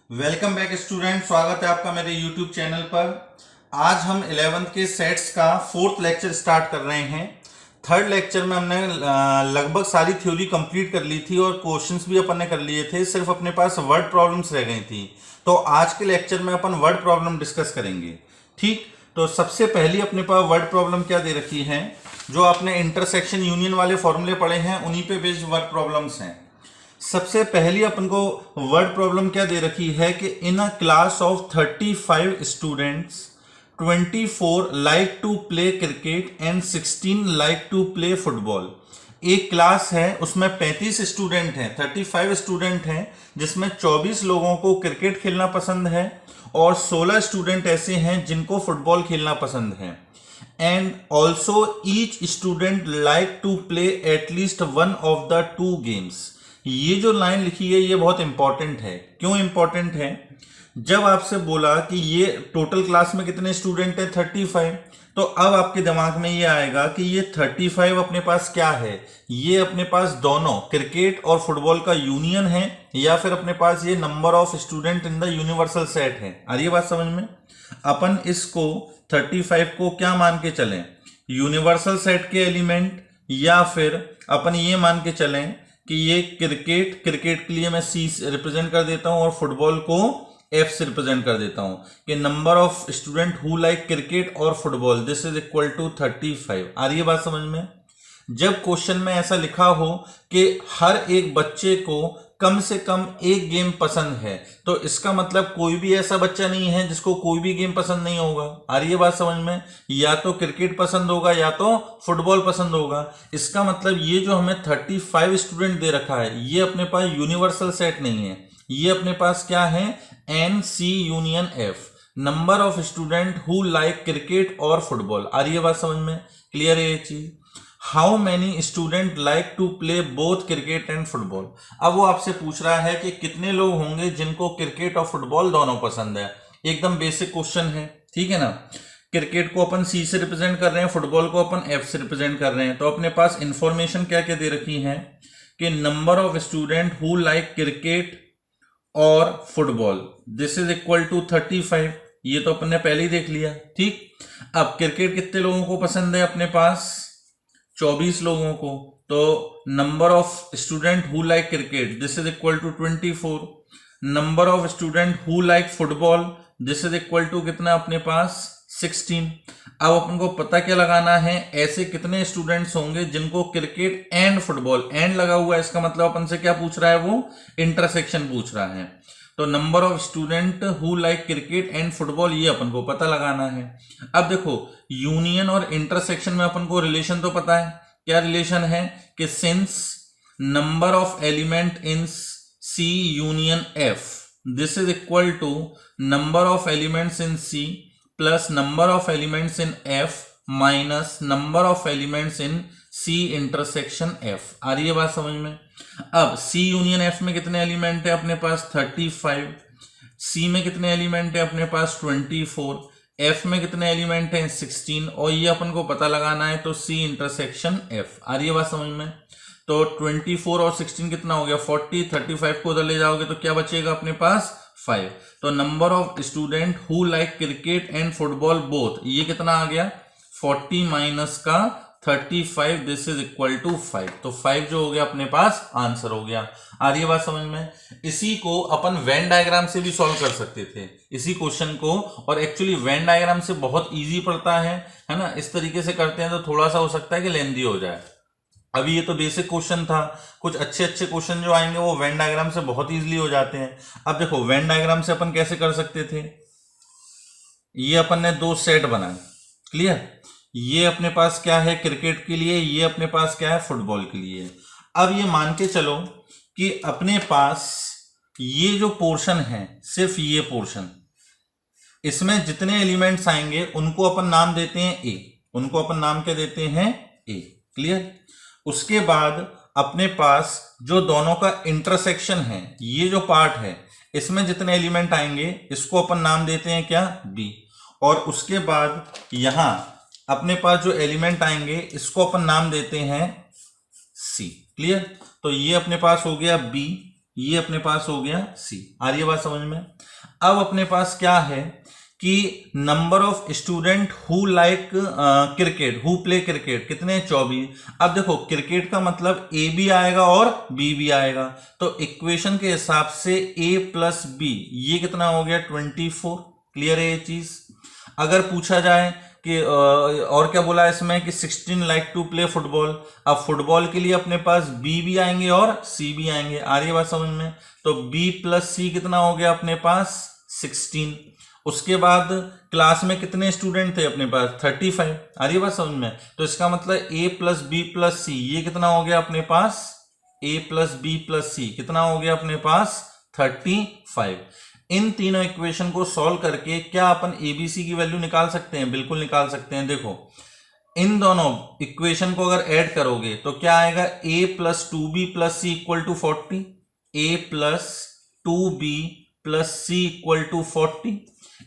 Welcome back student, स्वागत है आपका मेरे यूट्यूब चैनल पर। आज हम 11th के सेट्स का फोर्थ लेक्चर स्टार्ट कर रहे हैं। थर्ड लेक्चर में हमने लगभग सारी थ्योरी कंप्लीट कर ली थी और क्वेश्चंस भी अपन ने कर लिए थे, सिर्फ अपने पास वर्ड प्रॉब्लम्स रह गई थी। तो आज के लेक्चर में अपन वर्ड प्रॉब्लम डिस्कस करेंगे। ठीक, तो सबसे पहली अपने पास वर्ड प्रॉब्लम क्या दे रखी है, जो आपने इंटरसेक्शन यूनियन वाले फॉर्मूले पढ़े हैं उन्हीं पे बेस्ड वर्ड प्रॉब्लम्स हैं। सबसे पहली अपन को वर्ड प्रॉब्लम क्या दे रखी है कि in a class of 35 students 24 like to play cricket and 16 like to play football. एक क्लास है, उसमें 35 स्टूडेंट हैं, 35 स्टूडेंट हैं, जिसमें 24 लोगों को क्रिकेट खेलना पसंद है और 16 स्टूडेंट ऐसे हैं जिनको फुटबॉल खेलना पसंद है। And also each student like to play at least one of the two games. ये जो लाइन लिखी है ये बहुत इंपॉर्टेंट है। क्यों इंपॉर्टेंट है? जब आपसे बोला कि ये टोटल क्लास में कितने स्टूडेंट हैं 35, तो अब आपके दिमाग में ये आएगा कि ये 35 अपने पास क्या है, ये अपने पास दोनों क्रिकेट और फुटबॉल का यूनियन है, या फिर अपने पास ये number of student in the universal set है। आ रही है बात समझ में? अपन इसको 35 को क्या मान के चलें, यूनिवर्सल सेट के एलिमेंट, या फिर अपन ये मान के चलें कि ये क्रिकेट के लिए मैं सी से रिप्रेजेंट कर देता हूं और फुटबॉल को एफ से रिप्रेजेंट कर देता हूं कि number of student who like cricket और football this is equal to 35। आ रही है बात समझ में? जब क्वेश्चन में ऐसा लिखा हो कि हर एक बच्चे को कम से कम एक गेम पसंद है, तो इसका मतलब कोई भी ऐसा बच्चा नहीं है जिसको कोई भी गेम पसंद नहीं होगा। आ रही है बात समझ में? या तो क्रिकेट पसंद होगा या तो फुटबॉल पसंद होगा। इसका मतलब ये जो हमें 35 स्टूडेंट दे रखा है ये अपने पास यूनिवर्सल सेट नहीं है, ये अपने पास क्या है, n C union F, number of student who like cricket और फुटबॉल। आ रही है बात समझ में? क्लियर है ये चीज? How many student like to play both cricket and football. अब वो आपसे पूछ रहा है कि कितने लोग होंगे जिनको क्रिकेट और फुटबॉल दोनों पसंद है। एकदम बेसिक क्वेश्चन है, ठीक है ना। क्रिकेट को अपन सी से रिप्रेजेंट कर रहे हैं, फुटबॉल को अपन एफ से रिप्रेजेंट कर रहे हैं। तो अपने पास इंफॉर्मेशन क्या क्या दे रखी है कि number of student who like cricket और football this is equal to 35। ये तो अपन ने पहले ही देख लिया। ठीक, अब क्रिकेट कितने लोगों को पसंद है, अपने पास 24 लोगों को, तो number of student who like cricket this is equal to 24। Number of student who like football this is equal to कितना अपने पास 16। अब अपन को पता क्या लगाना है, ऐसे कितने स्टूडेंट्स होंगे जिनको क्रिकेट एंड फुटबॉल, एंड लगा हुआ है, इसका मतलब अपन से क्या पूछ रहा है, वो इंटरसेक्शन पूछ रहा है। तो number of student who like cricket and football ये अपन को पता लगाना है। अब देखो, यूनियन और इंटरसेक्शन में अपन को रिलेशन तो पता है। क्या रिलेशन है कि since number of element in c union f this is equal to number of elements in c plus number of elements in f minus number of elements in c intersection f. आ रही है बात समझ में? अब सी union F में कितने element है अपने पास 35, सी में कितने एलिमेंट है अपने पास 24, एफ में कितने एलिमेंट हैं 16, और ये अपन को पता लगाना है तो सी इंटरसेक्शन एफ। आ रही है बात समझ में? तो 24 और 16 कितना हो गया 40, 35 को उधर ले जाओगे तो क्या बचेगा अपने पास 5। तो number of student who like cricket and football both ये कितना आ गया 40 माइनस का 35 दिस इज इक्वल टू 5। तो 5 जो हो गया अपने पास आंसर हो गया। आ रही है बात समझ में? इसी को अपन वेन डायग्राम से भी सॉल्व कर सकते थे इसी क्वेश्चन को, और एक्चुअली वेन डायग्राम से बहुत इजी पड़ता है ना। इस तरीके से करते हैं तो थोड़ा सा हो सकता है कि लेंदी हो जाए। अभी ये तो बेसिक क्वेश्चन था, कुछ अच्छे अच्छे क्वेश्चन जो आएंगे वो वेन डायग्राम से बहुत इजीली हो जाते हैं। अब देखो वेन डायग्राम से अपन कैसे कर सकते थे, ये अपन ने दो सेट बनाए, क्लियर। ये अपने पास क्या है क्रिकेट के लिए, ये अपने पास क्या है फुटबॉल के लिए। अब ये मान के चलो कि अपने पास ये जो पोर्शन है, सिर्फ ये पोर्शन, इसमें जितने एलिमेंट्स आएंगे उनको अपन नाम देते हैं ए, उनको अपन नाम क्या देते हैं ए, क्लियर। उसके बाद अपने पास जो दोनों का इंटरसेक्शन है, ये जो पार्ट है, इसमें जितने एलिमेंट आएंगे इसको अपन नाम देते हैं क्या बी, और उसके बाद यहां अपने पास जो एलिमेंट आएंगे इसको अपन नाम देते हैं सी, क्लियर। तो ये अपने पास हो गया बी, ये अपने पास हो गया सी। आ रही है बात समझ में। अब अपने पास क्या है कि number of student who like cricket, who play cricket, कितने 24। अब देखो क्रिकेट का मतलब ए भी आएगा और बी भी आएगा, तो इक्वेशन के हिसाब से ए प्लस बी ये कितना हो गया 24। क्लियर है ये चीज। अगर पूछा जाए कि और क्या बोला इसमें कि 16 लाइक टू प्ले फुटबॉल, अब फुटबॉल के लिए अपने पास बी भी आएंगे और सी भी आएंगे। आ रही है बात समझ में। तो बी प्लस सी कितना हो गया अपने पास 16। उसके बाद क्लास में कितने स्टूडेंट थे अपने पास 35। आ रही है बात समझ में। तो इसका मतलब ए प्लस बी प्लस सी ये कितना हो गया अपने पास, ए प्लस बी प्लस सी कितना हो गया अपने पास 35। इन तीनों इक्वेशन को सॉल्व करके क्या अपन एबीसी की वैल्यू निकाल सकते हैं? बिल्कुल निकाल सकते हैं। देखो इन दोनों इक्वेशन को अगर ऐड करोगे तो क्या आएगा, a plus 2b plus C equal to 40, a plus 2b plus C equal to 40।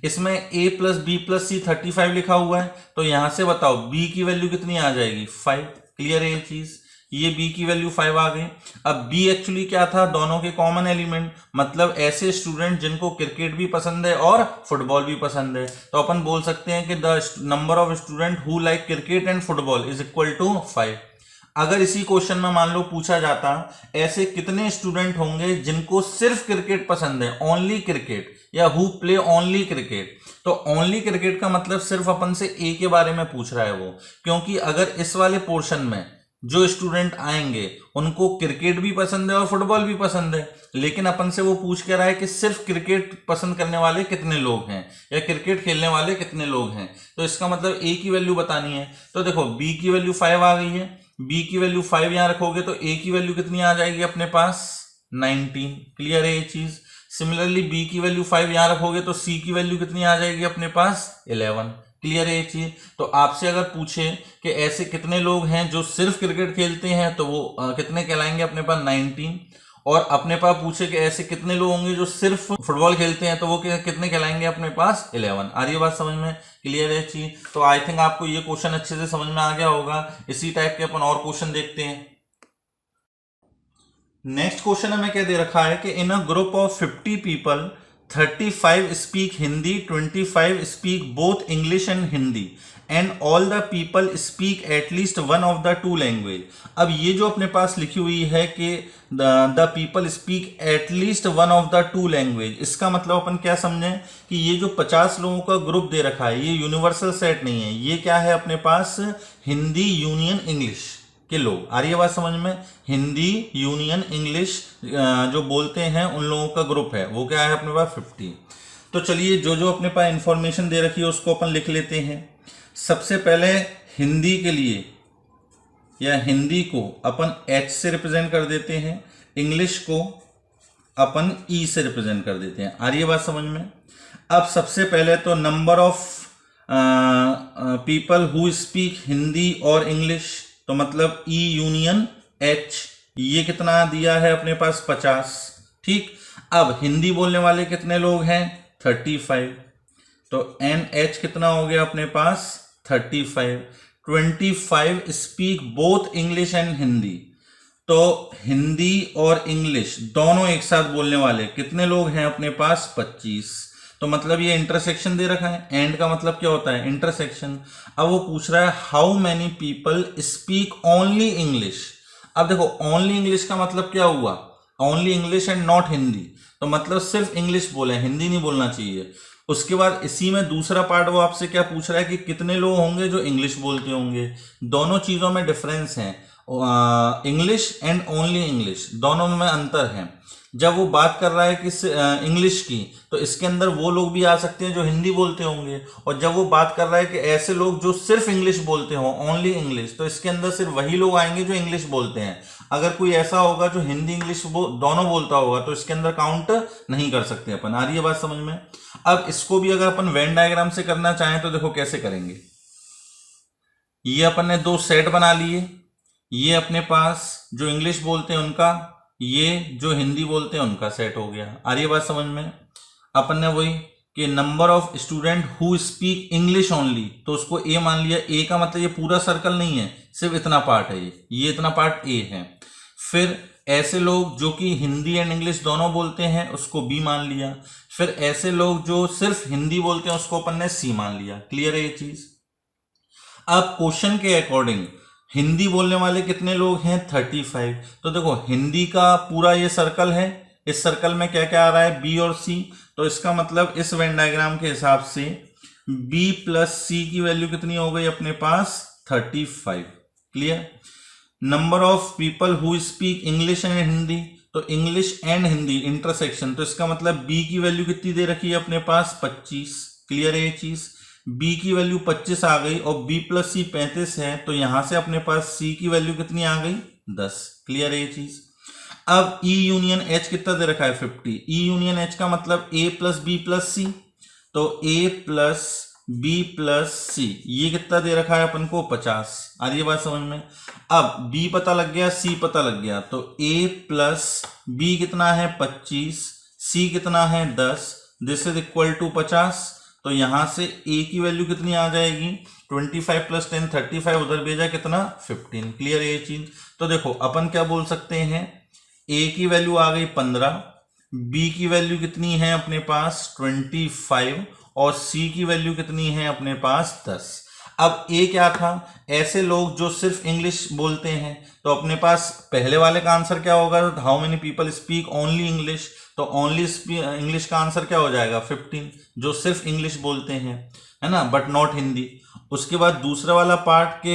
इसमें a plus B plus C 35 लिखा हुआ है, तो यहां से बताओ b की वैल्यू कितनी आ जाएगी 5। क्लियर है ये चीज। ये b की वैल्यू 5 आ गई। अब b एक्चुअली क्या था, दोनों के कॉमन एलिमेंट, मतलब ऐसे स्टूडेंट जिनको क्रिकेट भी पसंद है और फुटबॉल भी पसंद है, तो अपन बोल सकते हैं कि the number of student who like cricket and football is equal to 5। अगर इसी क्वेश्चन में मान लो पूछा जाता ऐसे कितने स्टूडेंट होंगे जिनको सिर्फ क्रिकेट पसंद है, ओनली क्रिकेट, या हु प्ले ओनली क्रिकेट, तो ओनली क्रिकेट का मतलब सिर्फ अपन से ए के बारे में पूछ रहा है वो, क्योंकि अगर इस वाले पोर्शन में जो स्टूडेंट आएंगे उनको क्रिकेट भी पसंद है और फुटबॉल भी पसंद है, लेकिन अपन से वो पूछ के रहा है कि सिर्फ क्रिकेट पसंद करने वाले कितने लोग हैं या क्रिकेट खेलने वाले कितने लोग हैं, तो इसका मतलब ए की वैल्यू बतानी है। तो देखो बी की वैल्यू 5 आ गई है, बी की वैल्यू 5 यहां रखोगे तो ए की वैल्यू कितनी आ जाएगी अपने पास 19। क्लियर है ये चीज। सिमिलरली बी की वैल्यू 5 यहां रखोगे तो सी की वैल्यू कितनी आ जाएगी अपने पास 11। क्लियर है ये चीज। तो आपसे अगर पूछे कि ऐसे कितने लोग हैं जो सिर्फ क्रिकेट खेलते हैं तो वो कितने कहलाएंगे अपने पास 19, और अपने पास पूछे कि ऐसे कितने लोग होंगे जो सिर्फ फुटबॉल खेलते हैं तो वो कितने कहलाएंगे अपने पास 11। आ रही है बात समझ में। क्लियर है चीज। तो आई थिंक आपको ये क्वेश्चन अच्छे से समझ में आ गया होगा। इसी टाइप के अपन और क्वेश्चन देखते हैं। नेक्स्ट क्वेश्चन हमें क्या दे रखा है कि in a group of 50 people 35 speak Hindi, 25 speak both English and Hindi, and all the people speak at least one of the two language. अब ये जो अपने पास लिखी हुई है कि the people speak at least one of the two language, इसका मतलब अपन क्या समझें कि ये जो 50 लोगों का ग्रुप दे रखा है ये यूनिवर्सल सेट नहीं है, ये क्या है अपने पास हिंदी यूनियन इंग्लिश के लोग। आ रही है बात समझ में। हिंदी यूनियन इंग्लिश जो बोलते हैं उन लोगों का ग्रुप है, वो क्या है अपने पास 50। तो चलिए जो जो अपने पास इंफॉर्मेशन दे रखी है उसको अपन लिख लेते हैं। सबसे पहले हिंदी के लिए या हिंदी को अपन H से रिप्रेजेंट कर देते हैं, इंग्लिश को अपन E से रिप्रेजेंट कर देते हैं। आ रही है बात समझ में। अब सबसे पहले तो number of people who speak Hindi और इंग्लिश, तो मतलब E यूनियन H, ये कितना दिया है अपने पास 50। ठीक। अब हिंदी बोलने वाले कितने लोग हैं 35, तो NH कितना हो गया अपने पास 35। 25 speak both English and Hindi, तो हिंदी और इंग्लिश दोनों एक साथ बोलने वाले कितने लोग हैं अपने पास 25। तो मतलब ये इंटरसेक्शन दे रखा है, एंड का मतलब क्या होता है इंटरसेक्शन। अब वो पूछ रहा है how many people speak only English. अब देखो ओनली इंग्लिश का मतलब क्या हुआ, only English and not Hindi, तो मतलब सिर्फ इंग्लिश बोले, हिंदी नहीं बोलना चाहिए। उसके बाद इसी में दूसरा पार्ट वो आपसे क्या पूछ रहा है कि कितने लोग होंगे जो इंग्लिश बोलते होंगे। दोनों चीजों में डिफरेंस है, इंग्लिश एंड ओनली इंग्लिश दोनों में अंतर है। जब वो बात कर रहा है कि इंग्लिश की, तो इसके अंदर वो लोग भी आ सकते हैं जो हिंदी बोलते होंगे, और जब वो बात कर रहा है कि ऐसे लोग जो सिर्फ इंग्लिश बोलते हो ओनली इंग्लिश, तो इसके अंदर सिर्फ वही लोग आएंगे जो इंग्लिश बोलते हैं। अगर कोई ऐसा होगा जो हिंदी इंग्लिश दोनों बोलता होगा तो इसके अंदर काउंट नहीं कर सकते अपन। आ रही है बात समझ में। अब इसको भी अगर अपन वेन डायग्राम से करना चाहें तो देखो कैसे करेंगे। ये अपन ने दो सेट बना लिए, ये अपने पास जो इंग्लिश बोलते हैं उनका, ये जो हिंदी बोलते हैं उनका सेट हो गया। आ रही है बात समझ में। अपन ने वही कि number of student who speak English only, तो उसको ए मान लिया। ए का मतलब ये पूरा सर्कल नहीं है, सिर्फ इतना पार्ट है, ये इतना पार्ट ए है। फिर ऐसे लोग जो कि हिंदी एंड इंग्लिश दोनों बोलते हैं उसको बी मान लिया। फिर ऐसे लोग जो सिर्फ हिंदी बोलते हैं उसको अपन ने सी मान लिया। क्लियर है ये चीज। अब क्वेश्चन के अकॉर्डिंग हिंदी बोलने वाले कितने लोग हैं? 35। तो देखो हिंदी का पूरा ये सर्कल है, इस सर्कल में क्या क्या आ रहा है? बी और सी। तो इसका मतलब इस वेन डायग्राम के हिसाब से बी प्लस सी की वैल्यू कितनी हो गई अपने पास? 35। Clear. Number of people who speak English and Hindi, तो इंग्लिश एंड हिंदी इंटरसेक्शन, तो इसका मतलब बी की वैल्यू कितनी दे रखी है अपने पास? 25। क्लियर है ये चीज। बी की वैल्यू 25 आ गई और बी प्लस सी 35 है, तो यहां से अपने पास सी की वैल्यू कितनी आ गई? 10। क्लियर है ये चीज। अब ई यूनियन एच कितना दे रखा है? 50। ई यूनियन एच का मतलब ए प्लस बी प्लस सी, तो ए प्लस बी प्लस सी, ये कितना दे रखा है अपन को? 50। आ रही है बात समझ में। अब बी पता लग गया, सी पता लग गया, तो ए प्लस बी कितना है? 25, सी कितना है? 10। This is equal to 50। तो यहां से ए की वैल्यू कितनी आ जाएगी? 25 प्लस 10 35, उधर भेजा कितना? 15। क्लियर है ये चीज। तो देखो अपन क्या बोल सकते हैं, ए की वैल्यू आ गई 15, बी की वैल्यू कितनी है अपने पास? 25, और सी की वैल्यू कितनी है अपने पास? 10। अब ए क्या था? ऐसे लोग जो सिर्फ इंग्लिश बोलते हैं, तो अपने पास पहले वाले का आंसर क्या होगा? How many people speak only English, तो ओनली इंग्लिश का आंसर क्या हो जाएगा? 15, जो सिर्फ इंग्लिश बोलते हैं, है ना, बट नॉट हिंदी। उसके बाद दूसरा वाला पार्ट के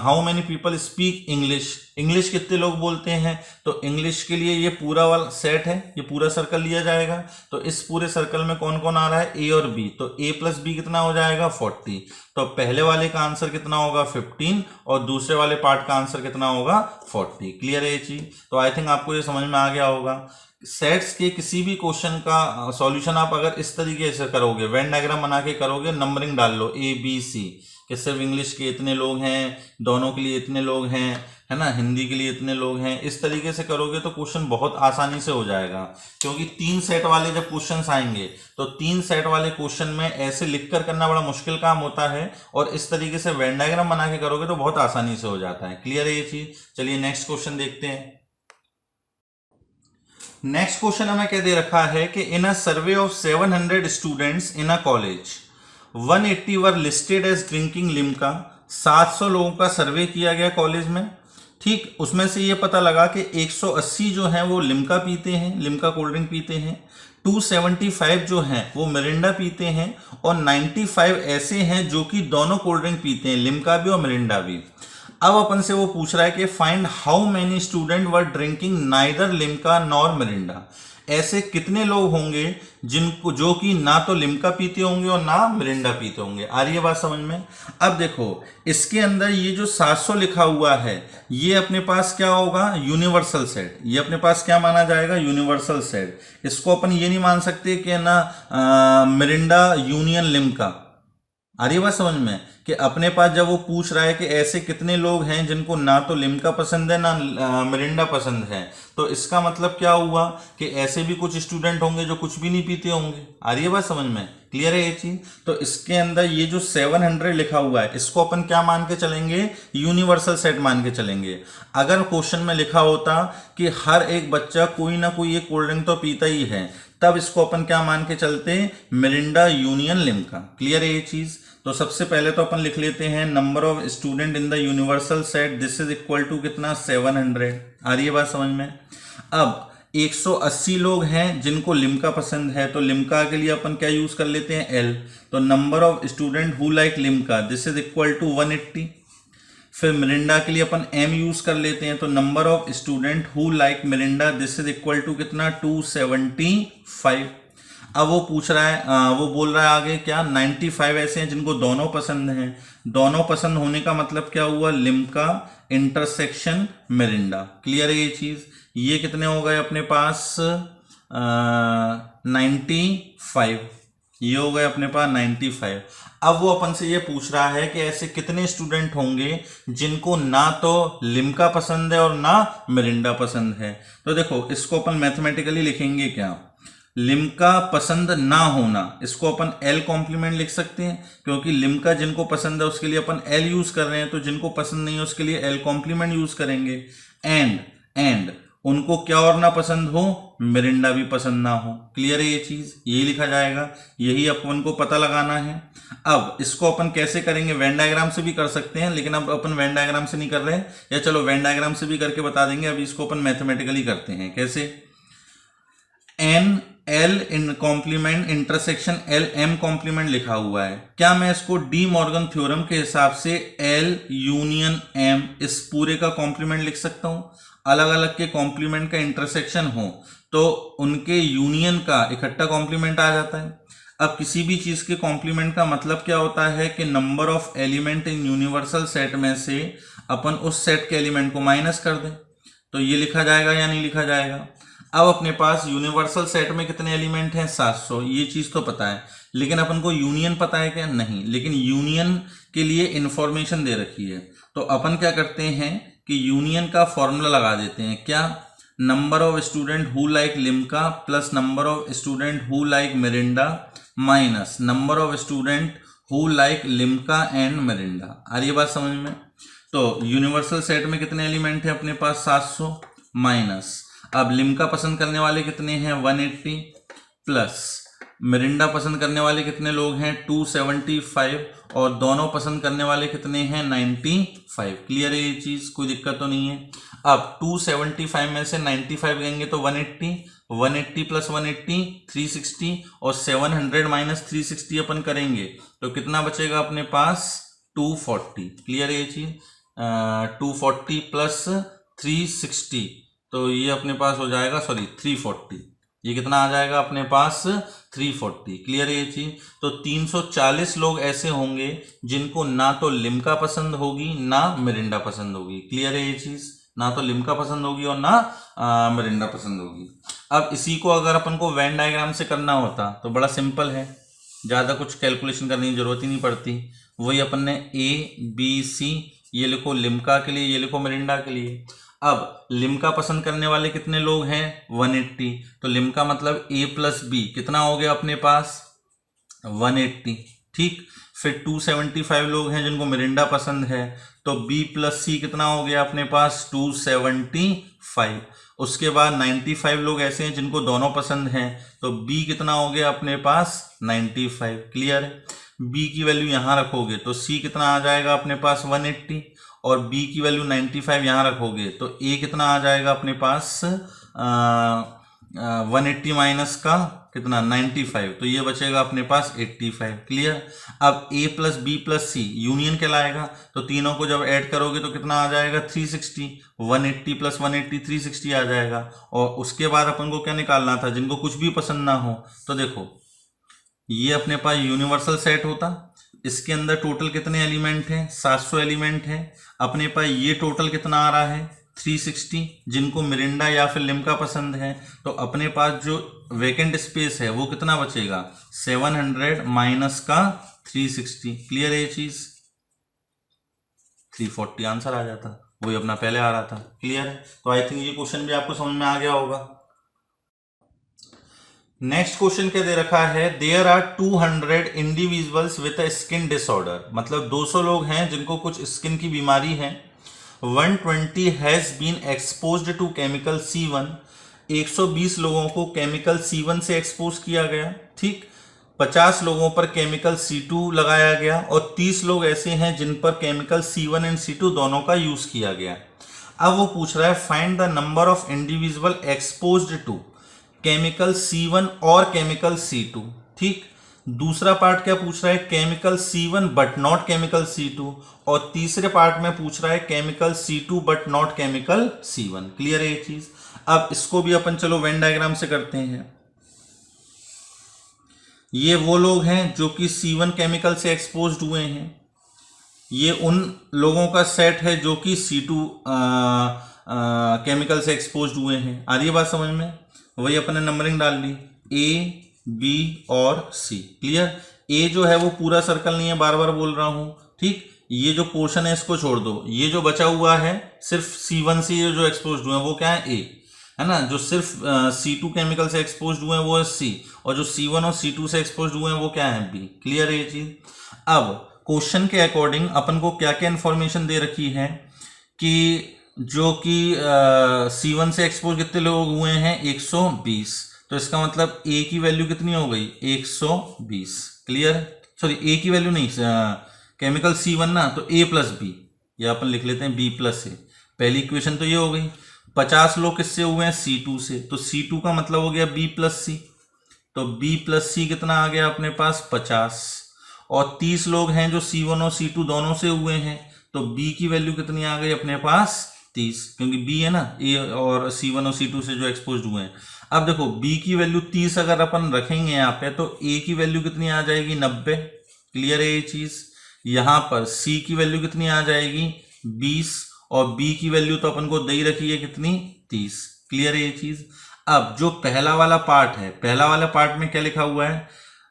how many people speak English, English कितने लोग बोलते हैं, तो इंग्लिश के लिए ये पूरा वाला सेट है, ये पूरा सर्कल लिया जाएगा। तो इस पूरे सर्कल में कौन कौन आ रहा है? ए और बी, तो ए प्लस बी कितना हो जाएगा? 40। तो पहले वाले का आंसर कितना होगा? 15, और दूसरे वाले पार्ट का आंसर कितना होगा? 40। क्लियर है ये चीज। तो आई थिंक आपको ये समझ में आ गया होगा। सेट्स के किसी भी क्वेश्चन का सॉल्यूशन आप अगर इस तरीके से करोगे, वेन डायग्राम बना के करोगे, नंबरिंग डाल लो ए बी सी, कि सिर्फ इंग्लिश के इतने लोग हैं, दोनों के लिए इतने लोग हैं, है ना, हिंदी के लिए इतने लोग हैं, इस तरीके से करोगे तो क्वेश्चन बहुत आसानी से हो जाएगा। क्योंकि 3 सेट वाले जब क्वेश्चन आएंगे तो 3 सेट वाले क्वेश्चन में ऐसे लिख कर करना बड़ा मुश्किल काम होता है, और इस तरीके से वेन डायग्राम बना के करोगे तो बहुत आसानी से हो जाता है। क्लियर है ये चीज। चलिए नेक्स्ट क्वेश्चन देखते हैं। नेक्स्ट क्वेश्चन हमें क्या दे रखा है कि in a survey of 700 students in a college 180 were listed as drinking Limca. 700 लोगों का सर्वे किया गया कॉलेज में, ठीक। उसमें से ये पता लगा कि 180 जो हैं वो लिम्का पीते हैं, लिम्का कोल्ड ड्रिंक पीते हैं, 275 जो हैं वो मिरिंडा पीते हैं, और 95 ऐसे हैं जो कि दोनों कोल्ड ड्रिंक पीते हैं, लिम्का भी और मिरिंडा भी। अब अपन से वो पूछ रहा है कि find how many student were drinking neither Limca nor Mirinda. ऐसे कितने लोग होंगे जिनको, जो कि ना तो लिम्का पीते होंगे और ना मिरिंडा पीते होंगे। आ रही है बात समझ में। अब देखो इसके अंदर ये जो 700 लिखा हुआ है, ये अपने पास क्या होगा? Universal set. ये अपने पास क्या माना जाएगा? Universal set. इसको अपन ये नहीं मान सकते कि ना मिरिंडा यूनियन लिम्का। आ रही बात समझ में, कि अपने पास जब वो पूछ रहा है कि ऐसे कितने लोग हैं जिनको ना तो लिम्का पसंद है ना मिरिंडा पसंद है, तो इसका मतलब क्या हुआ कि ऐसे भी कुछ स्टूडेंट होंगे जो कुछ भी नहीं पीते होंगे। आ रही है बात समझ में। क्लियर है ये चीज। तो इसके अंदर ये जो 700 लिखा हुआ है, इसको अपन क्या मान के चलेंगे? यूनिवर्सल सेट मान के चलेंगे। अगर क्वेश्चन में लिखा होता कि हर एक बच्चा कोई ना कोई एक कोल्ड ड्रिंक तो पीता ही है, तब इसको अपन क्या मान के चलते? Mirinda union Limca. क्लियर है ये चीज। तो सबसे पहले तो अपन लिख लेते हैं number of student in the universal set, this is equal to कितना? 700। आ रही है बात समझ में। अब 180 लोग हैं जिनको लिम्का पसंद है, तो लिम्का के लिए अपन क्या यूज कर लेते हैं? एल। तो number of student who like Limca, this is equal to 180। फिर मिरिंडा के लिए अपन एम यूज कर लेते हैं, तो number of student who like Mirinda, this is equal to कितना? 275। अब वो पूछ रहा है, वो बोल रहा है आगे क्या? 95 ऐसे हैं जिनको दोनों पसंद हैं। दोनों पसंद होने का मतलब क्या हुआ? Limca intersection Mirinda. क्लियर है ये चीज। ये कितने हो गए अपने पास? 95। ये हो गए अपने पास 95। अब वो अपन से ये पूछ रहा है कि ऐसे कितने स्टूडेंट होंगे जिनको ना तो लिम्का पसंद है और ना मिरिंडा पसंद है। तो देखो इसको अपन मैथमेटिकली लिखेंगे क्या? लिम्का पसंद ना होना, इसको अपन एल कॉम्प्लीमेंट लिख सकते हैं, क्योंकि लिम्का जिनको पसंद है उसके लिए अपन एल यूज कर रहे हैं, तो जिनको पसंद नहीं है उसके लिए एल कॉम्प्लीमेंट यूज करेंगे। एंड उनको क्या और ना पसंद हो, मिरिंडा भी पसंद ना हो। क्लियर है ये चीज, यही लिखा जाएगा, यही अपन को पता लगाना है। अब इसको अपन कैसे करेंगे, वेन डायग्राम से भी कर सकते हैं, लेकिन अब अपन वेन डायग्राम से नहीं कर रहे हैं, या चलो वेन डायग्राम से भी करके बता देंगे। अभी इसको अपन मैथमेटिकली करते हैं। कैसे, n l in complement intersection l m complement लिखा हुआ है। क्या मैं इसको डी मॉर्गन थ्योरम के हिसाब से एल यूनियन एम इस पूरे का कॉम्प्लीमेंट लिख सकता हूं? अलग अलग के कॉम्प्लीमेंट का इंटरसेक्शन हो तो उनके यूनियन का इकट्ठा कॉम्प्लीमेंट आ जाता है। अब किसी भी चीज के कॉम्प्लीमेंट का मतलब क्या होता है कि number of element in universal set में से अपन उस सेट के एलिमेंट को माइनस कर दें, तो ये लिखा जाएगा या नहीं लिखा जाएगा। अब अपने पास यूनिवर्सल सेट में कितने एलिमेंट हैं, 700, ये चीज तो पता है, लेकिन अपन को यूनियन पता है क्या, नहीं। लेकिन यूनियन के लिए इंफॉर्मेशन दे रखी है, तो अपन क्या करते हैं कि यूनियन का फॉर्मूला लगा देते हैं। क्या, number of student who like Limca plus number of student who like Mirinda minus number of student who like Limca and Mirinda. आ रही है बात समझ में? तो यूनिवर्सल सेट में कितने एलिमेंट हैं अपने पास, 700 माइनस, अब लिम्का पसंद करने वाले कितने हैं, 180 प्लस मिरिंडा पसंद करने वाले कितने लोग हैं, 275, और दोनों पसंद करने वाले कितने हैं, 95। क्लियर है ये चीज, कोई दिक्कत तो नहीं है। अब 275 में से 95 गएंगे तो 180, 180 प्लस 180 360, और 700 माइनस 360 अपन करेंगे तो कितना बचेगा अपने पास, 240। क्लियर है ये चीज, 240 प्लस 360, तो ये अपने पास हो जाएगा, सॉरी 340, ये कितना आ जाएगा अपने पास, 340। क्लियर है ये चीज। तो 340 लोग ऐसे होंगे जिनको ना तो लिम्का पसंद होगी ना मिरिंडा पसंद होगी। क्लियर है ये चीज, ना तो लिम्का पसंद होगी और ना मिरिंडा पसंद होगी। अब इसी को अगर अपन को वेन डायग्राम से करना होता तो बड़ा सिंपल है, ज्यादा कुछ कैलकुलेशन करने की जरूरत ही नहीं पड़ती। वही अपन ने ए बी सी, ये लिखो लिम्का के लिए, ये लिखो मिरिंडा के लिए। अब लिम्का पसंद करने वाले कितने लोग हैं, 180, तो लिम्का मतलब ए प्लस बी कितना हो गया अपने पास, 180। ठीक, फिर 275 लोग हैं जिनको मिरिंडा पसंद है, तो बी प्लस सी कितना हो गया अपने पास, 275। उसके बाद 95 लोग ऐसे हैं जिनको दोनों पसंद हैं, तो बी कितना हो गया अपने पास, 95। क्लियर है, बी की वैल्यू यहां रखोगे तो सी कितना आ जाएगा अपने पास, 180, और b की वैल्यू 95 यहां रखोगे तो a कितना आ जाएगा अपने पास, 180 माइनस का कितना, 95, तो ये बचेगा अपने पास 85। क्लियर। अब a plus B plus C union कहलाएगा, तो तीनों को जब ऐड करोगे तो कितना आ जाएगा, 360, 180 प्लस 180 360 आ जाएगा। और उसके बाद अपन को क्या निकालना था, जिनको कुछ भी पसंद ना हो, तो देखो ये अपने पास यूनिवर्सल सेट होता, इसके अंदर टोटल कितने एलिमेंट हैं, 700 एलिमेंट हैं। अपने पास ये टोटल कितना आ रहा है, 360, जिनको मिरिंडा या फिर लिम्का पसंद है, तो अपने पास जो वेकेंट स्पेस है वो कितना बचेगा, 700 माइनस का 360। क्लियर है ये चीज, 340 आंसर आ जाता, वही अपना पहले आ रहा था। क्लियर है, तो आई थिंक ये क्वेश्चन भी आपको समझ में आ गया होगा। नेक्स्ट क्वेश्चन क्या दे रखा है, there are 200 individuals with a skin disorder, मतलब 200 लोग हैं जिनको कुछ स्किन की बीमारी है। 120 has been exposed to chemical C1, 120 लोगों को केमिकल C1 से एक्सपोज किया गया। ठीक, 50 लोगों पर केमिकल C2 लगाया गया, और 30 लोग ऐसे हैं जिन पर केमिकल C1 एंड C2 दोनों का यूज किया गया। अब वो पूछ रहा है find the number of individual exposed to chemical C1 और केमिकल C2। ठीक, दूसरा पार्ट क्या पूछ रहा है, chemical C1 but not chemical C2, और तीसरे पार्ट में पूछ रहा है chemical C2 but not chemical C1। Clear है ये चीज। अब इसको भी अपन चलो वेन डायग्राम से करते हैं। ये वो लोग हैं जो कि C1 केमिकल से एक्सपोज्ड हुए हैं, ये उन लोगों का सेट है जो कि C2 केमिकल से एक्सपोज्ड हुए हैं। आ रही है बात समझ में, वही अपने नंबरिंग डाल ली, ए बी और सी। क्लियर, ए जो है वो पूरा सर्कल नहीं है, बार बार बोल रहा हूं। ठीक, ये जो पोर्शन है इसको छोड़ दो, ये जो बचा हुआ है सिर्फ C1 से जो एक्सपोज्ड हुए हैं वो क्या है, ए है ना। जो सिर्फ C2 केमिकल से एक्सपोज्ड हुए हैं वो है सी, और जो C1 और C2 से एक्सपोज्ड हुए हैं वो क्या है, बी। क्लियर है ये चीज। अब क्वेश्चन के अकॉर्डिंग अपन को क्या क्या इंफॉर्मेशन दे रखी है कि जो कि C1 से एक्सपोज कितने लोग हुए हैं 120, तो इसका मतलब A की वैल्यू कितनी हो गई 120। क्लियर, सॉरी A की वैल्यू नहीं, केमिकल C1 ना, तो A प्लस बी, या अपन लिख लेते हैं B प्लस ए। पहली इक्वेशन तो ये हो गई। 50 लोग किससे हुए हैं C2 से, तो C2 का मतलब हो गया B प्लस सी, तो B प्लस सी कितना आ गया अपने पास 50। और 30 लोग हैं जो C1 और C2 दोनों से हुए हैं, तो B की वैल्यू कितनी आ गई अपने पास 30, क्योंकि B है ना A और C1 और C2 से जो एक्सपोज हुए हैं। अब देखो B की वैल्यू 30 अगर अपन रखेंगे यहाँ पे, तो A की वैल्यू कितनी आ जाएगी 90। क्लियर है ये चीज। यहाँ पर C की वैल्यू कितनी आ जाएगी 20, और B की वैल्यू तो अपन को दे ही रखी है कितनी 30। क्लियर है ये चीज। अब जो पहला वाला पार्ट है, पहला वाला पार्ट में क्या लिखा हुआ है,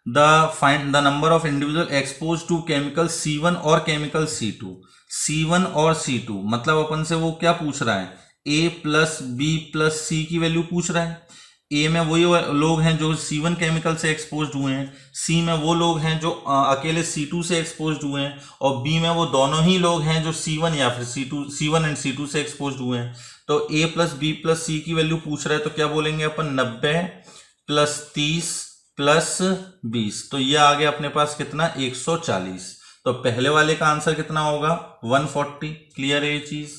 find the number of individual expose to chemical C1 और केमिकल C2। C1 और C2 मतलब अपन से वो क्या पूछ रहा है, A plus B plus C की वैल्यू पूछ रहा है। A में वही लोग हैं जो C1 केमिकल से एक्सपोज हुए हैं, C में वो लोग हैं जो अकेले C2 से एक्सपोज हुए हैं, और B में वो दोनों ही लोग हैं जो C1 या फिर C1 एंड C2 से एक्सपोज हुए हैं। तो A plus B plus C की वैल्यू पूछ रहा है, तो क्या बोलेंगे अपन 90 प्लस 30 प्लस 20, तो ये आ गया अपने पास कितना 140। तो पहले वाले का आंसर कितना होगा 140। क्लियर है ये चीज।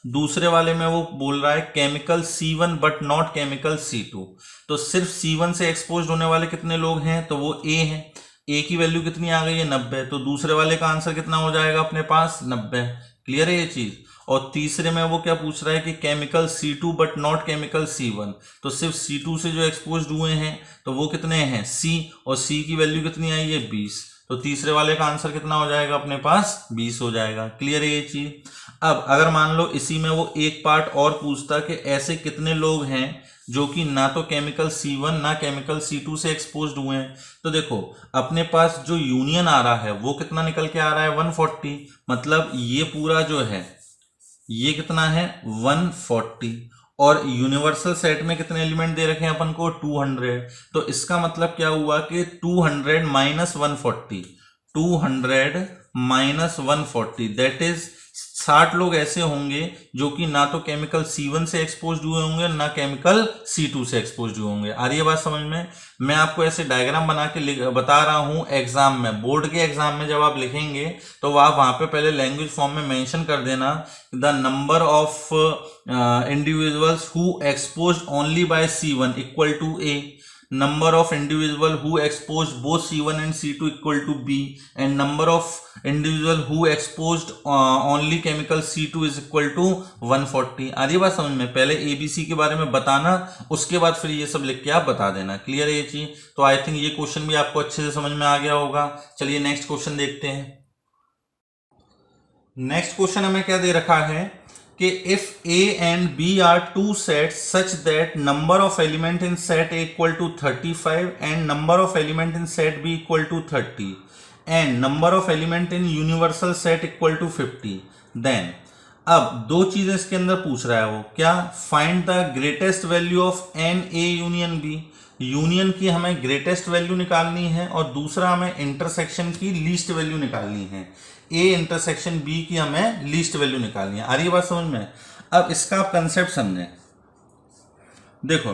दूसरे वाले में वो बोल रहा है chemical C1 but not chemical C2, तो सिर्फ C1 से एक्सपोज होने वाले कितने लोग हैं, तो वो A हैं। A की वैल्यू कितनी आ गई है 90, तो दूसरे वाले का आंसर कितना हो जाएगा अपने पास 90। क्लियर है ये चीज। और तीसरे में वो क्या पूछ रहा है कि chemical C2 but not chemical C1, तो सिर्फ C2 से जो एक्सपोज हुए हैं तो वो कितने हैं C, और C की वैल्यू कितनी आई है 20, तो तीसरे वाले का आंसर कितना हो जाएगा अपने पास 20 हो जाएगा। क्लियर है ये चीज। अब अगर मान लो इसी में वो एक पार्ट और पूछता कि ऐसे कितने लोग हैं जो कि ना तो केमिकल C1 ना केमिकल C2 से एक्सपोज्ड हुए हैं, तो देखो अपने पास जो यूनियन आ रहा है वो कितना निकल के आ रहा है 140, मतलब ये पूरा जो है ये कितना है 140, और यूनिवर्सल सेट में कितने एलिमेंट दे रखे हैं अपन को 200, तो इसका मतलब क्या हुआ कि 200 माइनस 140, 200 माइनस 140 दैट इज 60 लोग ऐसे होंगे जो कि ना तो केमिकल C1 से एक्सपोज हुए होंगे ना केमिकल C2 से एक्सपोज हुए होंगे। आ रही है बात समझ में। मैं आपको ऐसे डायग्राम बना के बता रहा हूं, एग्जाम में, बोर्ड के एग्जाम में जब आप लिखेंगे तो आप वहां पे पहले लैंग्वेज फॉर्म में मेंशन कर देना the number of individuals who expose only by C1 equal to A, number of individual who exposed both C1 and C2 equal to B, and number of individual who exposed only chemical C2 is equal to 140। आ रही बात समझ में। पहले ABC के बारे में बताना, उसके बाद फिर ये सब लिख के आप बता देना। क्लियर है ये चीज। तो आई थिंक ये क्वेश्चन भी आपको अच्छे से समझ में आ गया होगा। चलिए नेक्स्ट क्वेश्चन देखते हैं। नेक्स्ट क्वेश्चन हमें क्या दे रखा है कि if A and B are two sets such that number of element in set A equal to 35 and number of element in set B equal to 30 and number of element in universal set equal to 50, then अब दो चीजें इसके अंदर पूछ रहा है वो क्या, find the greatest value of n A union B. Union की हमें ग्रेटेस्ट वैल्यू निकालनी है और दूसरा हमें इंटरसेक्शन की लीस्ट वैल्यू निकालनी है। ए इंटरसेक्शन बी की हमें लीस्ट वैल्यू निकालनी है। आ रही है बात समझ में। अब इसका आप कंसेप्ट समझें। देखो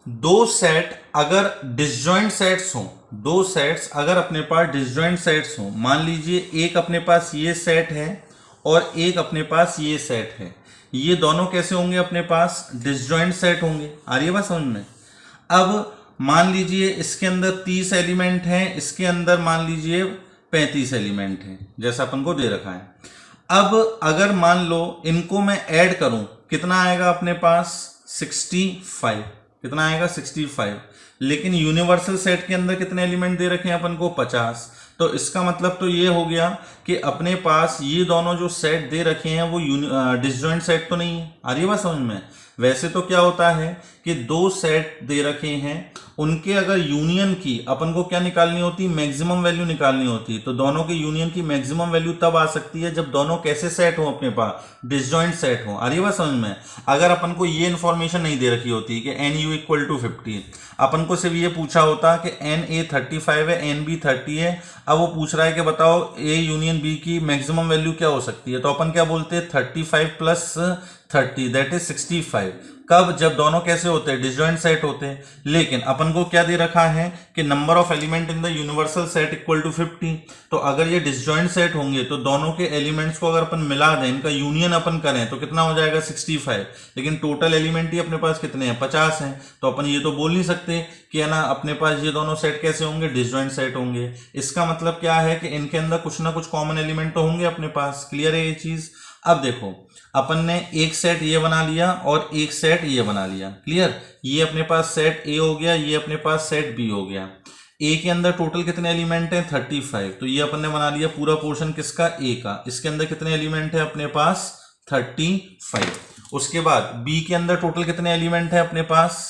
दो सेट अगर डिसजॉइंट सेट्स हों, दो सेट्स अगर अपने पास डिसजॉइंट सेट्स हों, मान लीजिए एक अपने पास ये सेट है और एक अपने पास ये सेट है, ये दोनों कैसे होंगे अपने पास डिसजॉइंट सेट होंगे। आ रही है बात समझ में। अब मान लीजिए इसके अंदर 30 एलिमेंट हैं, इसके अंदर मान लीजिए 35 एलिमेंट हैं, जैसा अपन को दे रखा है। अब अगर मान लो इनको मैं ऐड करूं, कितना आएगा अपने पास 65, कितना आएगा 65, लेकिन यूनिवर्सल सेट के अंदर कितने एलिमेंट दे रखे हैं अपन को 50, तो इसका मतलब तो ये हो गया कि अपने पास ये दोनों जो सेट दे रखे हैं वो डिसजॉइंट सेट तो नहीं है। आ रही है बात समझ में। वैसे तो क्या होता है कि दो सेट दे रखे हैं, उनके अगर यूनियन की अपन को क्या निकालनी होती, मैक्सिमम वैल्यू निकालनी होती, तो दोनों के यूनियन की मैक्सिमम वैल्यू तब आ सकती है जब दोनों कैसे सेट हो, अपने पास डिसजॉइंट सेट हो। आ रही है बात समझ में। अगर अपन को ये इन्फॉर्मेशन नहीं दे रखी होती कि एन यू इक्वल टू 50, अपन को सिर्फ ये पूछा होता कि एन ए 35 है एन बी 30 है, अब वो पूछ रहा है कि बताओ ए यूनियन बी की मैक्सिमम वैल्यू क्या हो सकती है, तो अपन क्या बोलते हैं 35 प्लस 30, दैट इज 65। कब? जब दोनों कैसे होते हैं? डिसजॉइंट सेट होते हैं। लेकिन अपन को क्या दे रखा है कि number of element in the universal set equal to 50। तो अगर ये डिसजॉइंट सेट होंगे तो दोनों के एलिमेंट्स को अगर अपन मिला दें, इनका यूनियन अपन करें तो कितना हो जाएगा? 65। लेकिन टोटल एलिमेंट ही अपने पास कितने हैं? 50 हैं। तो अपन ये तो बोल नहीं सकते कि है ना अपने पास ये दोनों सेट कैसे होंगे? डिसजॉइंट सेट होंगे। इसका मतलब क्या है कि इनके अंदर कुछ ना कुछ कॉमन एलिमेंट तो होंगे अपने पास। क्लियर है ये चीज? अब देखो, अपन ने एक सेट ये बना लिया और एक सेट ये बना लिया। क्लियर? ये अपने पास सेट ए हो गया, ये अपने पास सेट बी हो गया। ए के अंदर टोटल कितने एलिमेंट हैं? 35। तो ये अपन ने बना लिया पूरा पोर्शन किसका? ए का। इसके अंदर कितने एलिमेंट है अपने पास? 35। उसके बाद बी के अंदर टोटल कितने एलिमेंट है अपने पास?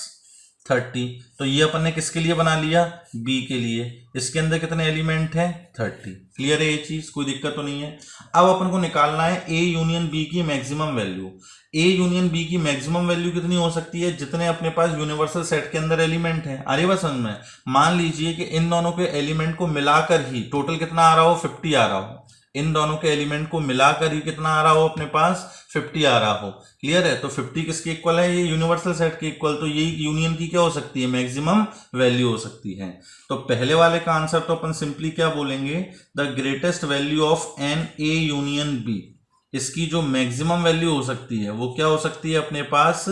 30। तो ये अपन ने किसके लिए बना लिया? बी के लिए। इसके अंदर कितने एलिमेंट हैं? 30। क्लियर है ये चीज? कोई दिक्कत तो नहीं है। अब अपन को निकालना है ए यूनियन बी की maximum value. A union B की मैक्सिमम वैल्यू कितनी हो सकती है? जितने अपने पास यूनिवर्सल सेट के अंदर एलिमेंट है। अरे बस समझ में, मान लीजिए कि इन दोनों के एलिमेंट को मिलाकर ही टोटल कितना आ रहा हो? 50 आ रहा हो। इन दोनों के एलिमेंट को मिलाकर ही कितना आ रहा हो अपने पास? 50 आ रहा हो। क्लियर है? तो 50 किसके इक्वल है? ये यूनिवर्सल सेट के इक्वल। तो ये यूनियन की क्या हो सकती है? मैक्सिमम वैल्यू हो सकती है। तो पहले वाले का आंसर तो अपन सिंपली क्या बोलेंगे? The greatest value of n A union B. इसकी जो मैक्सिमम वैल्यू हो सकती है वो क्या हो सकती है अपने पास?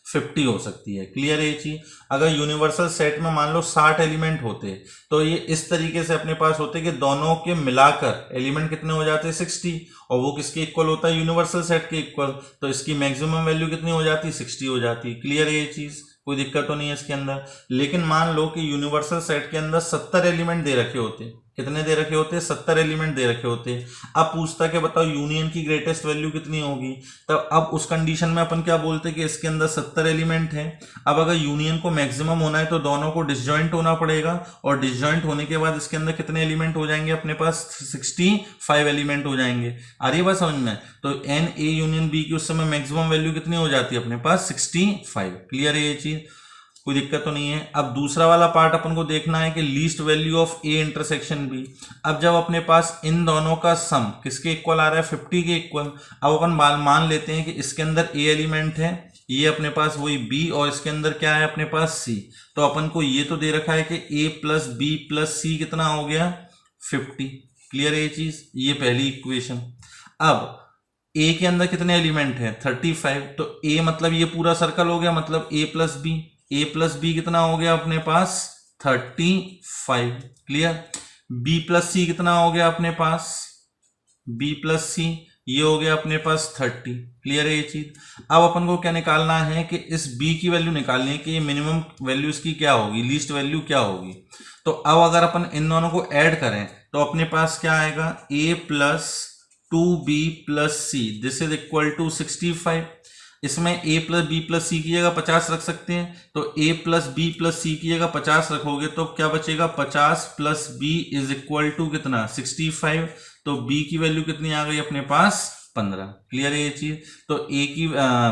50 हो सकती है। क्लियर है ये चीज? अगर यूनिवर्सल सेट में मान लो 60 एलिमेंट होते तो ये इस तरीके से अपने पास होते कि दोनों के मिलाकर एलिमेंट कितने हो जाते? 60। और वो किसके इक्वल होता है? यूनिवर्सल सेट के इक्वल। तो इसकी मैक्सिमम वैल्यू कितनी हो जाती? 60 हो जाती। क्लियर है ये चीज? कोई दिक्कत तो नहीं है इसके अंदर। लेकिन मान लो कि यूनिवर्सल सेट के अंदर 70 एलिमेंट दे रखे होते। कितने दे रखे होते? 70 एलिमेंट दे रखे होते। अब पूछता कि बताओ यूनियन की ग्रेटेस्ट वैल्यू कितनी होगी? तब अब उस कंडीशन में अपन क्या बोलते कि इसके अंदर 70 एलिमेंट है। अब अगर यूनियन को मैक्सिमम होना है तो दोनों को डिसजॉइंट होना पड़ेगा, और डिसजॉइंट होने के बाद इसके अंदर कितने एलिमेंट हो जाएंगे अपने पास? 65 एलिमेंट हो जाएंगे। आ रही है बात समझ में? तो एन ए यूनियन बी की उस समय मैक्सिमम वैल्यू कितनी हो जाती है अपने पास? 65। क्लियर है ये चीज? कोई दिक्कत तो नहीं है। अब दूसरा वाला पार्ट अपन को देखना है कि least value of A intersection B. अब जब अपने पास इन दोनों का सम किसके इक्वल आ रहा है? 50 के इक्वल। अब अपन मान लेते हैं कि इसके अंदर ए एलिमेंट है, ये अपने पास वही बी, और इसके अंदर क्या है अपने पास? सी। तो अपन को ये तो दे रखा है कि ए प्लस बी प्लस सी कितना हो गया? 50। क्लियर है ये चीज? ये पहली इक्वेशन। अब ए के अंदर कितने एलिमेंट है? 35। तो ए मतलब ये पूरा सर्कल हो गया, मतलब ए प्लस बी। ए प्लस बी कितना हो गया अपने पास? 35। क्लियर? बी प्लस सी कितना हो गया अपने पास? बी प्लस सी ये हो गया अपने पास 30। क्लियर है ये चीज? अब अपन को क्या निकालना है कि इस बी की वैल्यू निकालनी है कि ये मिनिमम वैल्यू इसकी क्या होगी, लीस्ट वैल्यू क्या होगी। तो अब अगर अपन इन दोनों को ऐड करें तो अपने पास क्या आएगा? a plus 2b plus C, this is equal to 65। इसमें a plus B plus C की जगह 50 रख सकते हैं, तो a plus B plus C की जगह 50 रखोगे तो क्या बचेगा? 50 plus b is equal to कितना? 65। तो b की वैल्यू कितनी आ गई अपने पास? 15। क्लियर है ये चीज? तो a की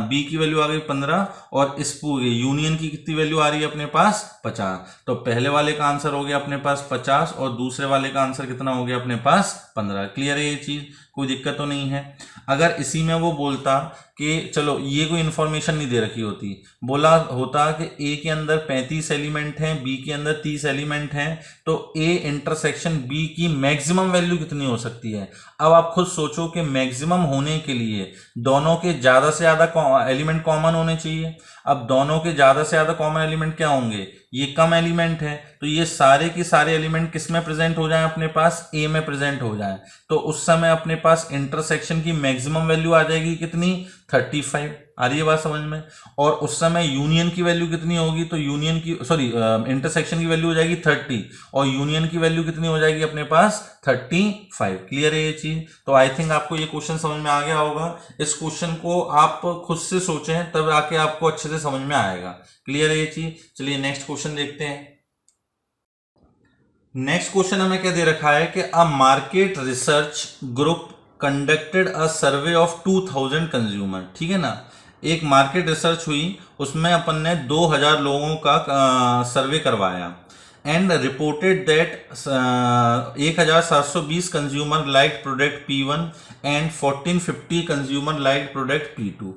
b की वैल्यू आ गई 15, और इस पूरे यूनियन की कितनी वैल्यू आ रही है अपने पास? 50। तो पहले वाले का आंसर हो गया अपने पास 50, और दूसरे वाले का आंसर कितना हो गया अपने पास? 15। क्लियर है ये चीज? कोई दिक्कत तो नहीं है। अगर इसी में वो बोलता कि चलो ये कोई इंफॉर्मेशन नहीं दे रखी होती, बोला होता कि ए के अंदर 35 एलिमेंट हैं, बी के अंदर 30 एलिमेंट हैं, तो ए इंटरसेक्शन बी की मैक्सिमम वैल्यू कितनी हो सकती है। अब आप खुद सोचो कि मैक्सिमम होने के लिए दोनों के ज्यादा से ज्यादा एलिमेंट कॉमन होने चाहिए। अब दोनों के ज्यादा से ज्यादा कॉमन एलिमेंट क्या होंगे? ये कम एलिमेंट है, तो ये सारे के सारे एलिमेंट किस में प्रेजेंट हो जाएं? अपने पास ए में प्रेजेंट हो जाएं। तो उस समय अपने पास इंटरसेक्शन की मैक्सिमम वैल्यू आ जाएगी कितनी? 35। आ रही है बात समझ में? और उस समय यूनियन की वैल्यू कितनी होगी? तो यूनियन की इंटरसेक्शन की वैल्यू हो जाएगी 30, और यूनियन की वैल्यू कितनी हो जाएगी अपने पास? 35। क्लियर है ये चीज? तो आई थिंक आपको ये क्वेश्चन समझ में आ गया होगा। इस क्वेश्चन को आप खुद से सोचें तब आके आपको अच्छे से समझ में आएगा। क्लियर है ये चीज? चलिए नेक्स्ट क्वेश्चन देखते हैं। नेक्स्ट क्वेश्चन हमें क्या दे रखा है कि a market research group conducted a survey of 2000 consumer. ठीक है ना? एक मार्केट रिसर्च हुई, उसमें अपन ने 2000 लोगों का सर्वे करवाया, and reported that 1720 consumer like product P1 and 1450 consumer like product P2।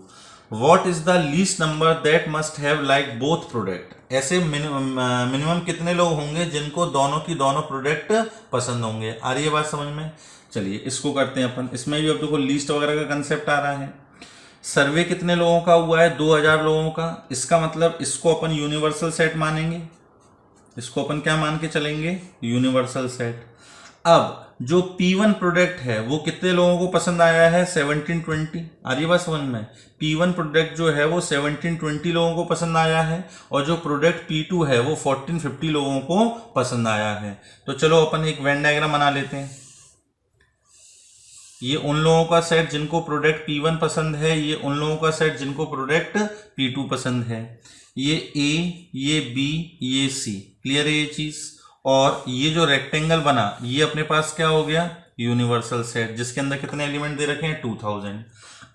What is the least number that must have like both product. ऐसे मिनिमम कितने लोग होंगे जिनको दोनों की दोनों प्रोडक्ट पसंद होंगे। आ रही है बात समझ में। चलिए इसको करते हैं अपन। इसमें भी अब देखो लीस्ट वगैरह का कंसेप्ट आ रहा है। सर्वे कितने लोगों का हुआ है, 2000 लोगों का। इसका मतलब इसको अपन यूनिवर्सल सेट मानेंगे। इसको अपन क्या मान के चलेंगे, यूनिवर्सल सेट। अब जो P1 प्रोडक्ट है वो कितने लोगों को पसंद आया है, 1720। आ रही बात समझ में। P1 प्रोडक्ट जो है वो 1720 लोगों को पसंद आया है और जो प्रोडक्ट P2 है वो 1450 लोगों को पसंद आया है। तो चलो अपन एक वेन डायग्राम बना लेते हैं। ये उन लोगों का सेट जिनको प्रोडक्ट P1 पसंद है, ये उन लोगों का सेट जिनको प्रोडक्ट P2 पसंद है। ये A, ये B, ये C। क्लियर है ये चीज। और ये जो रेक्टेंगल बना ये अपने पास क्या हो गया, यूनिवर्सल सेट, जिसके अंदर कितने एलिमेंट दे रखे हैं, 2000।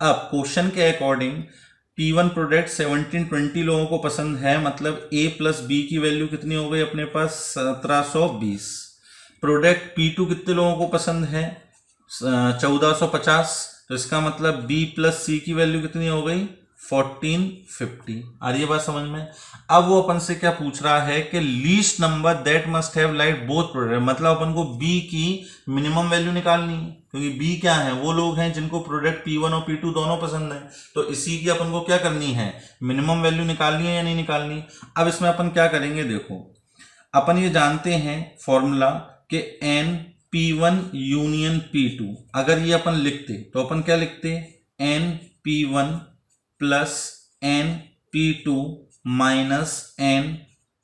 अब क्वेश्चन के अकॉर्डिंग P1 प्रोडक्ट 1720 लोगों को पसंद है, मतलब A प्लस B की वैल्यू कितनी हो गई अपने पास, 1720। प्रोडक्ट P2 कितने लोगों को पसंद है, 1450। तो इसका मतलब B प्लस C की वैल्यू कितनी हो गई, 1450। आ रही है बात समझ में। अब वो अपन से क्या पूछ रहा है कि least number that must have like both product, मतलब अपन को B की मिनिमम वैल्यू निकालनी है, क्योंकि B क्या है, वो लोग हैं जिनको प्रोडक्ट P1 और P2 दोनों पसंद है। तो इसी की अपन को क्या करनी है, मिनिमम वैल्यू निकालनी है या नहीं निकालनी। अब इसमें अपन क्या करेंगे, देखो अपन ये जानते हैं फॉर्मूला कि N P1 यूनियन P2। अगर ये अपन लिखते तो अपन क्या लिखते, N P1 plus N P2 minus N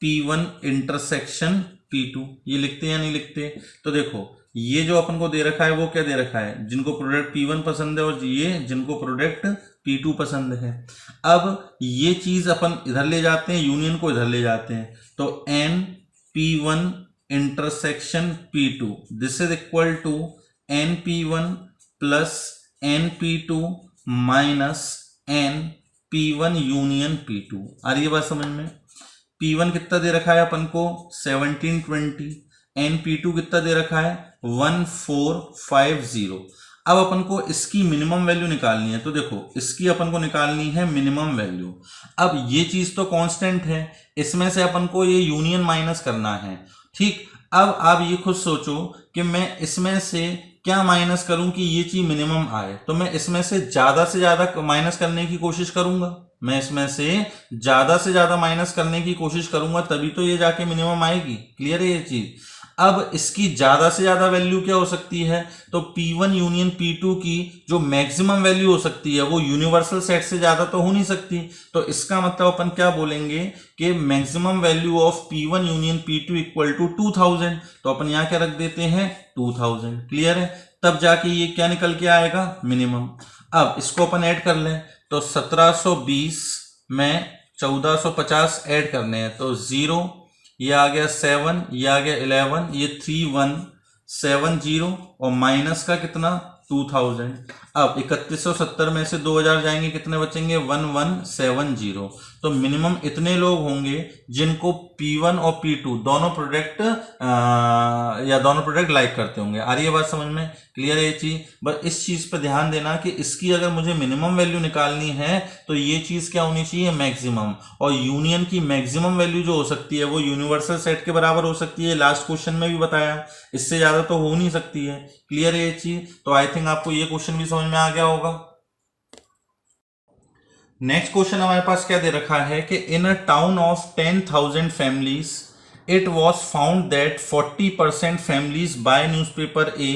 P1 intersection P2। ये लिखते या नहीं लिखते। तो देखो ये जो अपन को दे रखा है वो क्या दे रखा है, जिनको प्रोडक्ट P1 पसंद है और ये जिनको प्रोडक्ट P2 पसंद है। अब ये चीज अपन इधर ले जाते हैं, यूनियन को इधर ले जाते हैं। तो N P1 intersection P2 this is equal to N P1 plus N P2 minus N P1 union P2। आ रही है बात समझ में। P1 कितना दे रखा है अपन को, 1720। N P2 कितना दे रखा है, 1450। अब अपन को इसकी मिनिमम वैल्यू निकालनी है। तो देखो इसकी अपन को निकालनी है मिनिमम वैल्यू। अब ये चीज तो कांस्टेंट है, इसमें से अपन को ये यूनियन माइनस करना है। ठीक, अब आप ये खुद सोचो कि मैं इसमें से क्या माइनस करूं कि ये चीज मिनिमम आए। तो मैं इसमें से ज्यादा माइनस करने की कोशिश करूंगा, मैं इसमें से ज्यादा माइनस करने की कोशिश करूंगा, तभी तो ये जाके मिनिमम आएगी। क्लियर है ये चीज। अब इसकी ज्यादा से ज्यादा वैल्यू क्या हो सकती है, तो P1 यूनियन P2 की जो मैक्सिमम वैल्यू हो सकती है वो यूनिवर्सल सेट से ज्यादा तो हो नहीं सकती। तो इसका मतलब अपन क्या बोलेंगे कि maximum value of P1 union P2 equal to 2000। तो अपन यहां क्या रख देते हैं, 2000। क्लियर है। तब जाके ये क्या निकल के आएगा, मिनिमम। अब इसको अपन ऐड कर लें तो 1720 में 1450 ऐड करने हैं तो 0, ये आ गया 7, ये आ गया 11, ये 3170 और माइनस का कितना 2000। अब 3170 में से 2000 जाएंगे, कितने बचेंगे 1170। तो मिनिमम इतने लोग होंगे जिनको P1 और P2 दोनों प्रोडक्ट या दोनों प्रोडक्ट लाइक करते होंगे। आ रही है बात समझ में। क्लियर है ये चीज। बस इस चीज पर ध्यान देना कि इसकी अगर मुझे मिनिमम वैल्यू निकालनी है तो ये चीज क्या होनी चाहिए, मैक्सिमम। और यूनियन की मैक्सिमम वैल्यू जो हो सकती है वो यूनिवर्सल सेट के बराबर हो सकती है। लास्ट क्वेश्चन में भी बताया, इससे ज्यादा तो हो नहीं सकती है। क्लियर है ये चीज। तो आई थिंक आपको ये क्वेश्चन भी समझ में आ गया होगा। नेक्स्ट क्वेश्चन हमारे पास क्या दे रखा है कि in a town of 10,000 families it was found that 40% families buy newspaper A,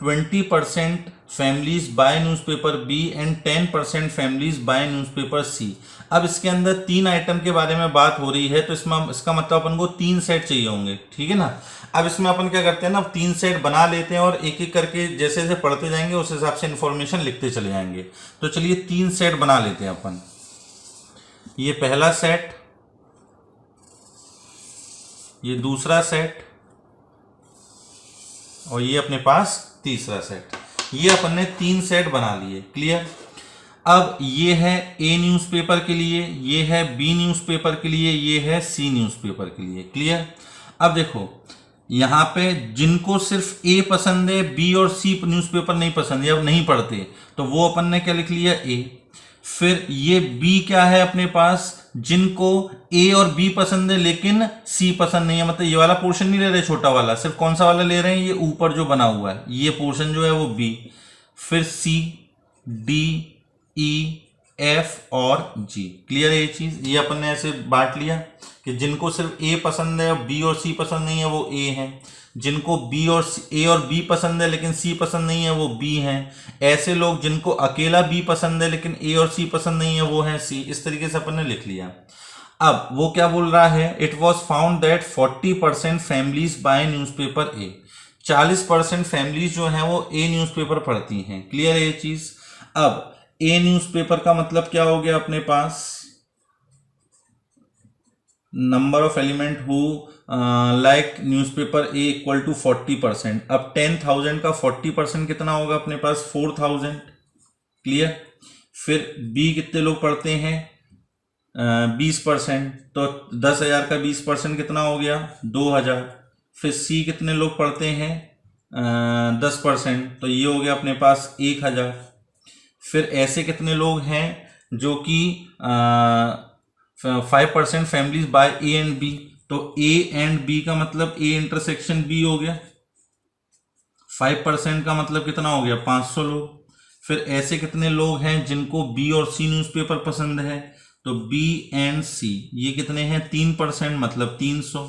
20% families buy newspaper B and 10% families buy newspaper C। अब इसके अंदर 3 आइटम के बारे में बात हो रही है, तो इसमें इसका मतलब अपन को 3 सेट चाहिए होंगे। ठीक है ना। अब इसमें अपन क्या करते हैं ना, 3 सेट बना लेते हैं और एक एक करके जैसे जैसे पढ़ते जाएंगे उस हिसाब से इंफॉर्मेशन लिखते चले जाएंगे। तो चलिए 3 सेट बना लेते हैं अपन। ये पहला सेट, ये दूसरा सेट और ये अपने पास तीसरा सेट। ये अपन ने 3 सेट बना लिए। क्लियर। अब ये है A न्यूज़पेपर के लिए, ये है B न्यूज़पेपर के लिए, ये है C न्यूज़पेपर के लिए। क्लियर। अब देखो यहाँ पे जिनको सिर्फ A पसंद है, B और C न्यूज़पेपर नहीं पसंद है, अब नहीं पढ़ते, तो वो अपन ने क्या लिख लिया A। फिर ये बी क्या है अपने पास, जिनको ए और बी पसंद है लेकिन सी पसंद नहीं है, मतलब ये वाला पोर्शन नहीं ले रहे छोटा वाला, सिर्फ कौन सा वाला ले रहे हैं, ये ऊपर जो बना हुआ है ये पोर्शन जो है वो बी। फिर सी, डी, ई, एफ और जी। क्लियर है ये चीज, ये अपन ने ऐसे बांट लिया कि जिनको सिर्फ ए पसंद है, बी और सी पसंद नहीं है, वो ए हैं। जिनको बी और ए और बी पसंद है लेकिन सी पसंद नहीं है, वो बी हैं। ऐसे लोग जिनको अकेला बी पसंद है लेकिन ए और सी पसंद नहीं है, वो है सी। इस तरीके से अपन ने लिख लिया। अब वो क्या बोल रहा है, it was found that 40% families buy newspaper A. 40% families जो हैं वो ए न्यूज़पेपर पढ़ती हैं। क्लियर है ये चीज। अब ए न्यूज़पेपर का मतलब क्या हो गया अपने पास, number of element who like newspaper a equal to 40%। अब 10,000 का 40% कितना होगा अपने पास, 4,000। क्लियर। फिर बी कितने लोग पढ़ते हैं, 20%, तो 10,000 का 20% कितना हो गया, 2,000। फिर सी कितने लोग पढ़ते हैं, 10%, तो ये हो गया अपने पास 1,000। फिर ऐसे कितने लोग हैं जो कि 5% families buy A and B, तो ए एंड बी का मतलब ए इंटरसेक्शन बी हो गया। 5% का मतलब कितना हो गया, 500 लोग। फिर ऐसे कितने लोग हैं जिनको बी और सी न्यूज़पेपर पसंद है, तो बी एंड सी, ये कितने हैं, 3%, मतलब 300।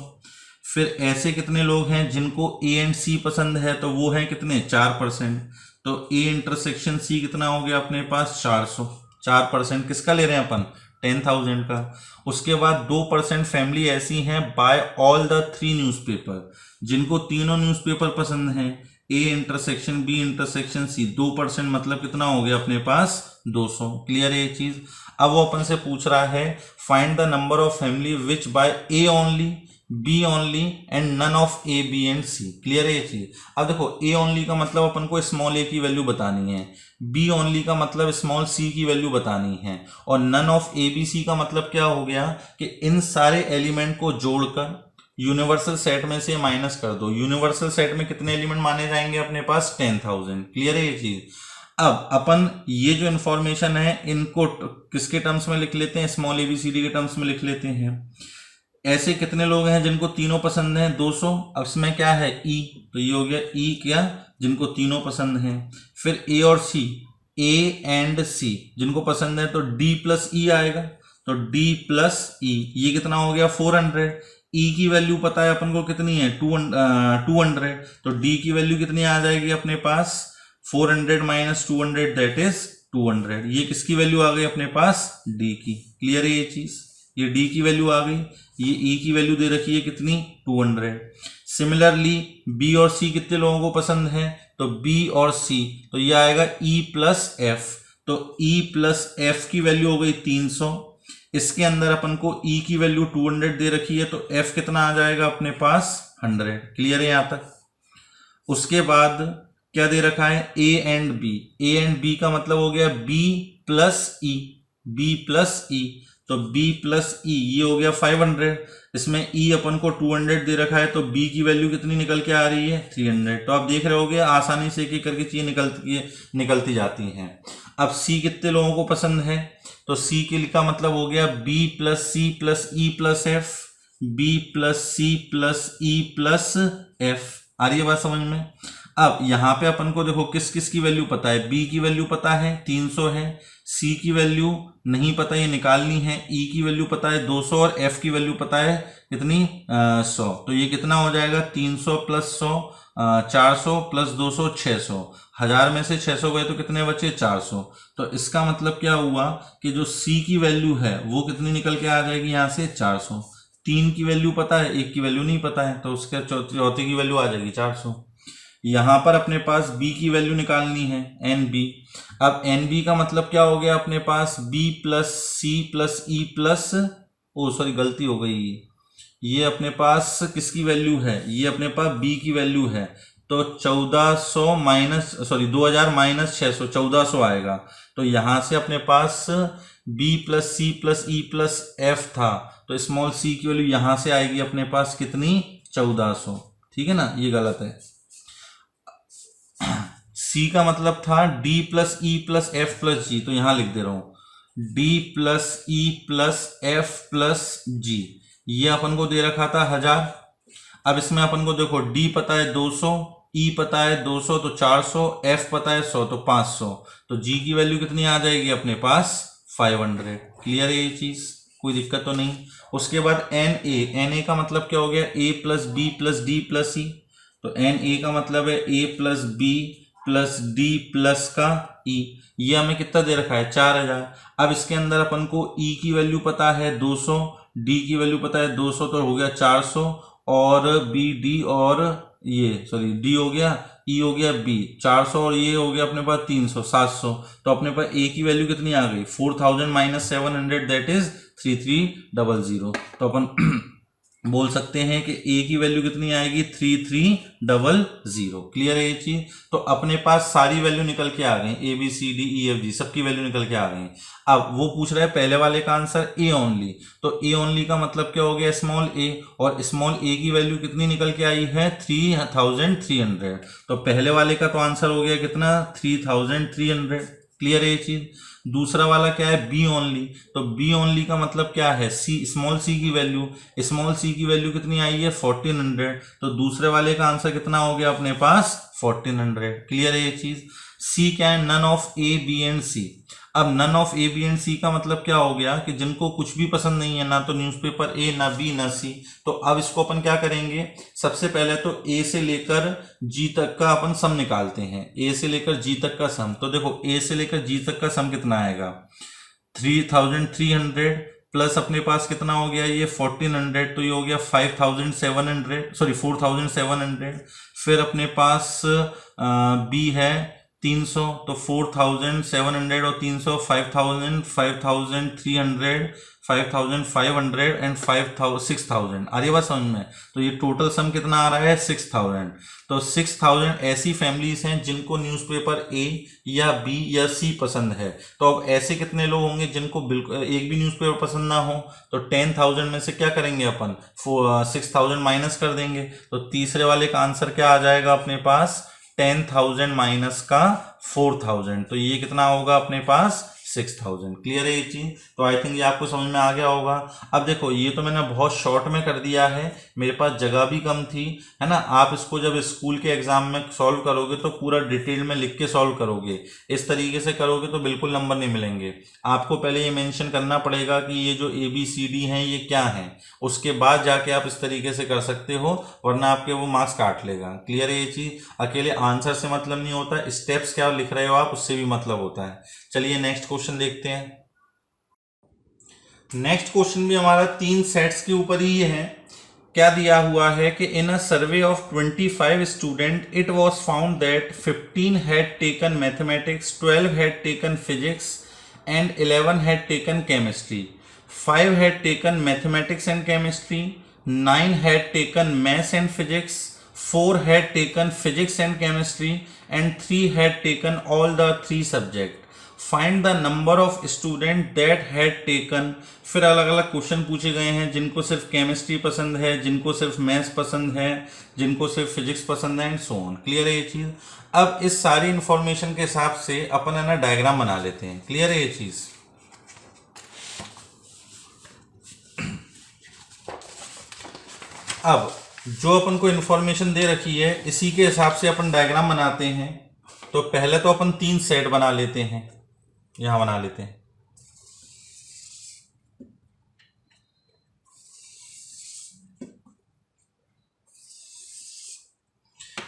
फिर ऐसे कितने लोग हैं जिनको ए एंड सी पसंद है, तो वो हैं कितने, 4%, तो ए इंटरसेक्शन सी कितना हो गया अपने पास, 400। 4% किसका ले रहे हैं अपन, 10,000 का। उसके बाद 2% फैमिली ऐसी हैं बाय ऑल द 3 न्यूज़पेपर, जिनको तीनों न्यूज़पेपर पसंद हैं, A intersection B intersection C. 2% मतलब कितना हो गया अपने पास, 200। क्लियर है ये चीज। अब वो अपन से पूछ रहा है find the number of family which by A only, B only and none of A, B and C. Clear है ये चीज। अब देखो ए ओनली का मतलब अपन को स्मॉल ए की वैल्यू बतानी है, बी ओनली का मतलब स्मॉल सी की वैल्यू बतानी है, और none of A B C का मतलब क्या हो गया कि इन सारे एलिमेंट को जोड़कर यूनिवर्सल सेट में से माइनस कर दो। यूनिवर्सल सेट में कितने एलिमेंट माने जाएंगे अपने पास, 10,000। क्लियर है ये चीज। अब अपन ये जो इंफॉर्मेशन है इनको किसके टर्म्स में लिख लेते हैं, स्मॉल एबीसीडी के टर्म्स में लिख लेते हैं। ऐसे कितने लोग हैं जिनको तीनों पसंद हैं, 200। अब इसमें क्या है, ई, तो ये हो गया ई क्या, जिनको तीनों पसंद हैं। फिर ए और सी, ए एंड सी जिनको पसंद है, तो डी प्लस ई आएगा, तो डी प्लस ई, ये कितना हो गया, 400। ई की वैल्यू पता है अपन को कितनी है, 200, तो डी की वैल्यू कितनी आ जाएगी अपने पास, 400 माइनस 200 दैट इज 200। ये किसकी वैल्यू आ गई अपने पास, डी की। क्लियर है ये चीज, ये डी की वैल्यू आ गई। ये ई की वैल्यू दे रखी है कितनी, 200। सिमिलरली बी और सी कितने लोगों को पसंद है, तो बी और सी, तो ये आएगा ई प्लस एफ, तो ई प्लस एफ की वैल्यू हो गई 300। इसके अंदर अपन को ई की वैल्यू 200 दे रखी है, तो एफ कितना आ जाएगा अपने पास, 100। क्लियर है यहां तक। उसके बाद क्या दे रखा है, A and B, A and B का मतलब हो गया B plus E, B plus E, तो b प्लस ई, ये हो गया 500। इसमें e अपन को 200 दे रखा है, तो b की वैल्यू कितनी निकल के आ रही है, 300। तो आप देख रहे होगे आसानी से एक एक करके चीजें निकलती जाती हैं। अब c कितने लोगों को पसंद है, तो c के का मतलब हो गया b प्लस सी प्लस ई प्लस एफ, बी प्लस सी प्लस ई प्लस एफ। आ रही है बात समझ में। अब यहां पे अपन को देखो किस किस की वैल्यू पता है, b की वैल्यू पता है 300 है, c की वैल्यू नहीं पता ये निकालनी है, e की वैल्यू पता है 200 और f की वैल्यू पता है कितनी 100। तो ये कितना हो जाएगा, 300 प्लस 100, 400 प्लस 200, 600। 1000 में से 600 गए तो कितने बचे, 400। तो इसका मतलब क्या हुआ कि जो c की वैल्यू है वो कितनी निकल के आ जाएगी यहाँ से, 400। 3 की वैल्यू पता है, 1 की वैल्यू नहीं पता है, तो उसके चौथी की वैल्यू आ जाएगी 400। यहां पर अपने पास b की वैल्यू निकालनी है, एन बी। अब एन बी का मतलब क्या हो गया अपने पास, b प्लस सी प्लस ई प्लस, ओ सॉरी गलती हो गई, ये अपने पास किसकी वैल्यू है, ये अपने पास b की वैल्यू है, तो 1400 माइनस 2000 माइनस 600, 1400 आएगा। तो यहां से अपने पास b प्लस सी प्लस ई प्लस एफ था, तो स्मॉल c की वैल्यू यहां से आएगी अपने पास कितनी, 1400। ठीक है ना, ये गलत है। C का मतलब था D प्लस ई प्लस एफ प्लस जी, तो यहां लिख दे रहा हूं D plus E plus F plus G, ये अपन को दे रखा था 1000। अब इसमें अपन को देखो D पता है 200, E पता है 200 तो 400, F पता है 100 तो 500, तो G की वैल्यू कितनी आ जाएगी अपने पास 500। क्लियर है ये चीज, कोई दिक्कत तो नहीं। उसके बाद NA का मतलब क्या हो गया, A plus B plus D plus E, तो NA का मतलब है A plus B plus D plus का E, ये हमें कितना दे रखा है 4000। अब इसके अंदर अपन को E की वैल्यू पता है 200, D की वैल्यू पता है 200 तो हो गया 400, और B D और ये सॉरी D हो गया, E हो गया B 400, और ये हो गया अपने पास 300 700, तो अपने पास A की वैल्यू कितनी आ गई 4000 माइनस 700 दैट इज 3300। तो अपन बोल सकते हैं कि A की वैल्यू कितनी आएगी 3300। क्लियर है ये चीज, तो अपने पास सारी वैल्यू निकल के आ गई, A B C D E F G सबकी वैल्यू निकल के आ गई। अब वो पूछ रहा है पहले वाले का आंसर A ओनली, तो A ओनली का मतलब क्या हो गया स्मॉल a, और स्मॉल a की वैल्यू कितनी निकल के आई है 3300, तो पहले वाले का तो आंसर हो गया कितना 3300। क्लियर है ये चीज। दूसरा वाला क्या है बी ओनली, तो बी ओनली का मतलब क्या है सी, स्मॉल सी की वैल्यू, स्मॉल सी की वैल्यू कितनी आई है 1400, तो दूसरे वाले का आंसर कितना हो गया अपने पास 1400। क्लियर है ये चीज। सी क्या है none of A B and C. अब none of A B and C का मतलब क्या हो गया कि जिनको कुछ भी पसंद नहीं है, ना तो न्यूज़पेपर ए ना बी ना सी, तो अब इसको अपन क्या करेंगे, सबसे पहले तो ए से लेकर जी तक का अपन सम निकालते हैं, ए से लेकर जी तक का सम। तो देखो ए से लेकर जी तक का सम कितना आएगा 3300 प्लस अपने पास कितना हो गया ये 1400, तो ये हो गया 4700। फिर अपने पास बी है 300, तो 4700 और 300 5000 5300 5500 एंड 6000। आ रही बात समझ में, तो ये टोटल सम कितना आ रहा है 6000। तो 6000 ऐसी फैमिलीज हैं जिनको न्यूज़पेपर ए या बी या सी पसंद है। तो अब ऐसे कितने लोग होंगे जिनको बिल्कुल एक भी न्यूज़पेपर पसंद ना हो, तो 10000 में से क्या करेंगे अपन 6000 माइनस कर देंगे, तो तीसरे वाले का आंसर क्या आ जाएगा अपने पास 10,000 माइनस का 4000, तो ये कितना होगा अपने पास 6000। क्लियर है ये चीज, तो आई थिंक ये आपको समझ में आ गया होगा। अब देखो ये तो मैंने बहुत शॉर्ट में कर दिया है, मेरे पास जगह भी कम थी, है ना। आप इसको जब स्कूल के एग्जाम में सॉल्व करोगे तो पूरा डिटेल में लिख के सॉल्व करोगे, इस तरीके से करोगे तो बिल्कुल नंबर नहीं मिलेंगे। आपको पहले ये मेंशन करना पड़ेगा कि ये जो ABCD हैं ये क्या है, उसके बाद जाके आप इस तरीके से कर सकते हो, वरना आपके वो मार्क्स काट लेगा। क्लियर है ये चीज, अकेले आंसर से मतलब नहीं होता, स्टेप्स क्या लिख रहे हो आप उससे भी मतलब होता है। चलिए नेक्स्ट क्वेश्चन देखते हैं। नेक्स्ट क्वेश्चन भी हमारा 3 सेट्स के ऊपर ही है। क्या दिया हुआ है कि in a survey of 25 student it was found that 15 had taken mathematics, 12 had taken physics and 11 had taken chemistry, 5 had taken mathematics and chemistry, 9 had taken maths and physics, 4 had taken physics and chemistry, and 3 had taken all the 3 subjects. Find the number of students that had taken. फिर अलग अलग question पूछे गए हैं, जिनको सिर्फ chemistry पसंद है, जिनको सिर्फ मैथ्स पसंद है, जिनको सिर्फ फिजिक्स पसंद है, एंड सो ऑन। क्लियर है ये चीज़। अब इस सारी इंफॉर्मेशन के हिसाब से अपन है ना डायग्राम बना लेते हैं। क्लियर है ये चीज़। अब जो अपन को इन्फॉर्मेशन दे रखी है इसी के हिसाब से अपन डायग्राम बनाते हैं। तो पहले तो अपन 3 सेट बना लेते हैं, यहां बना लेते हैं।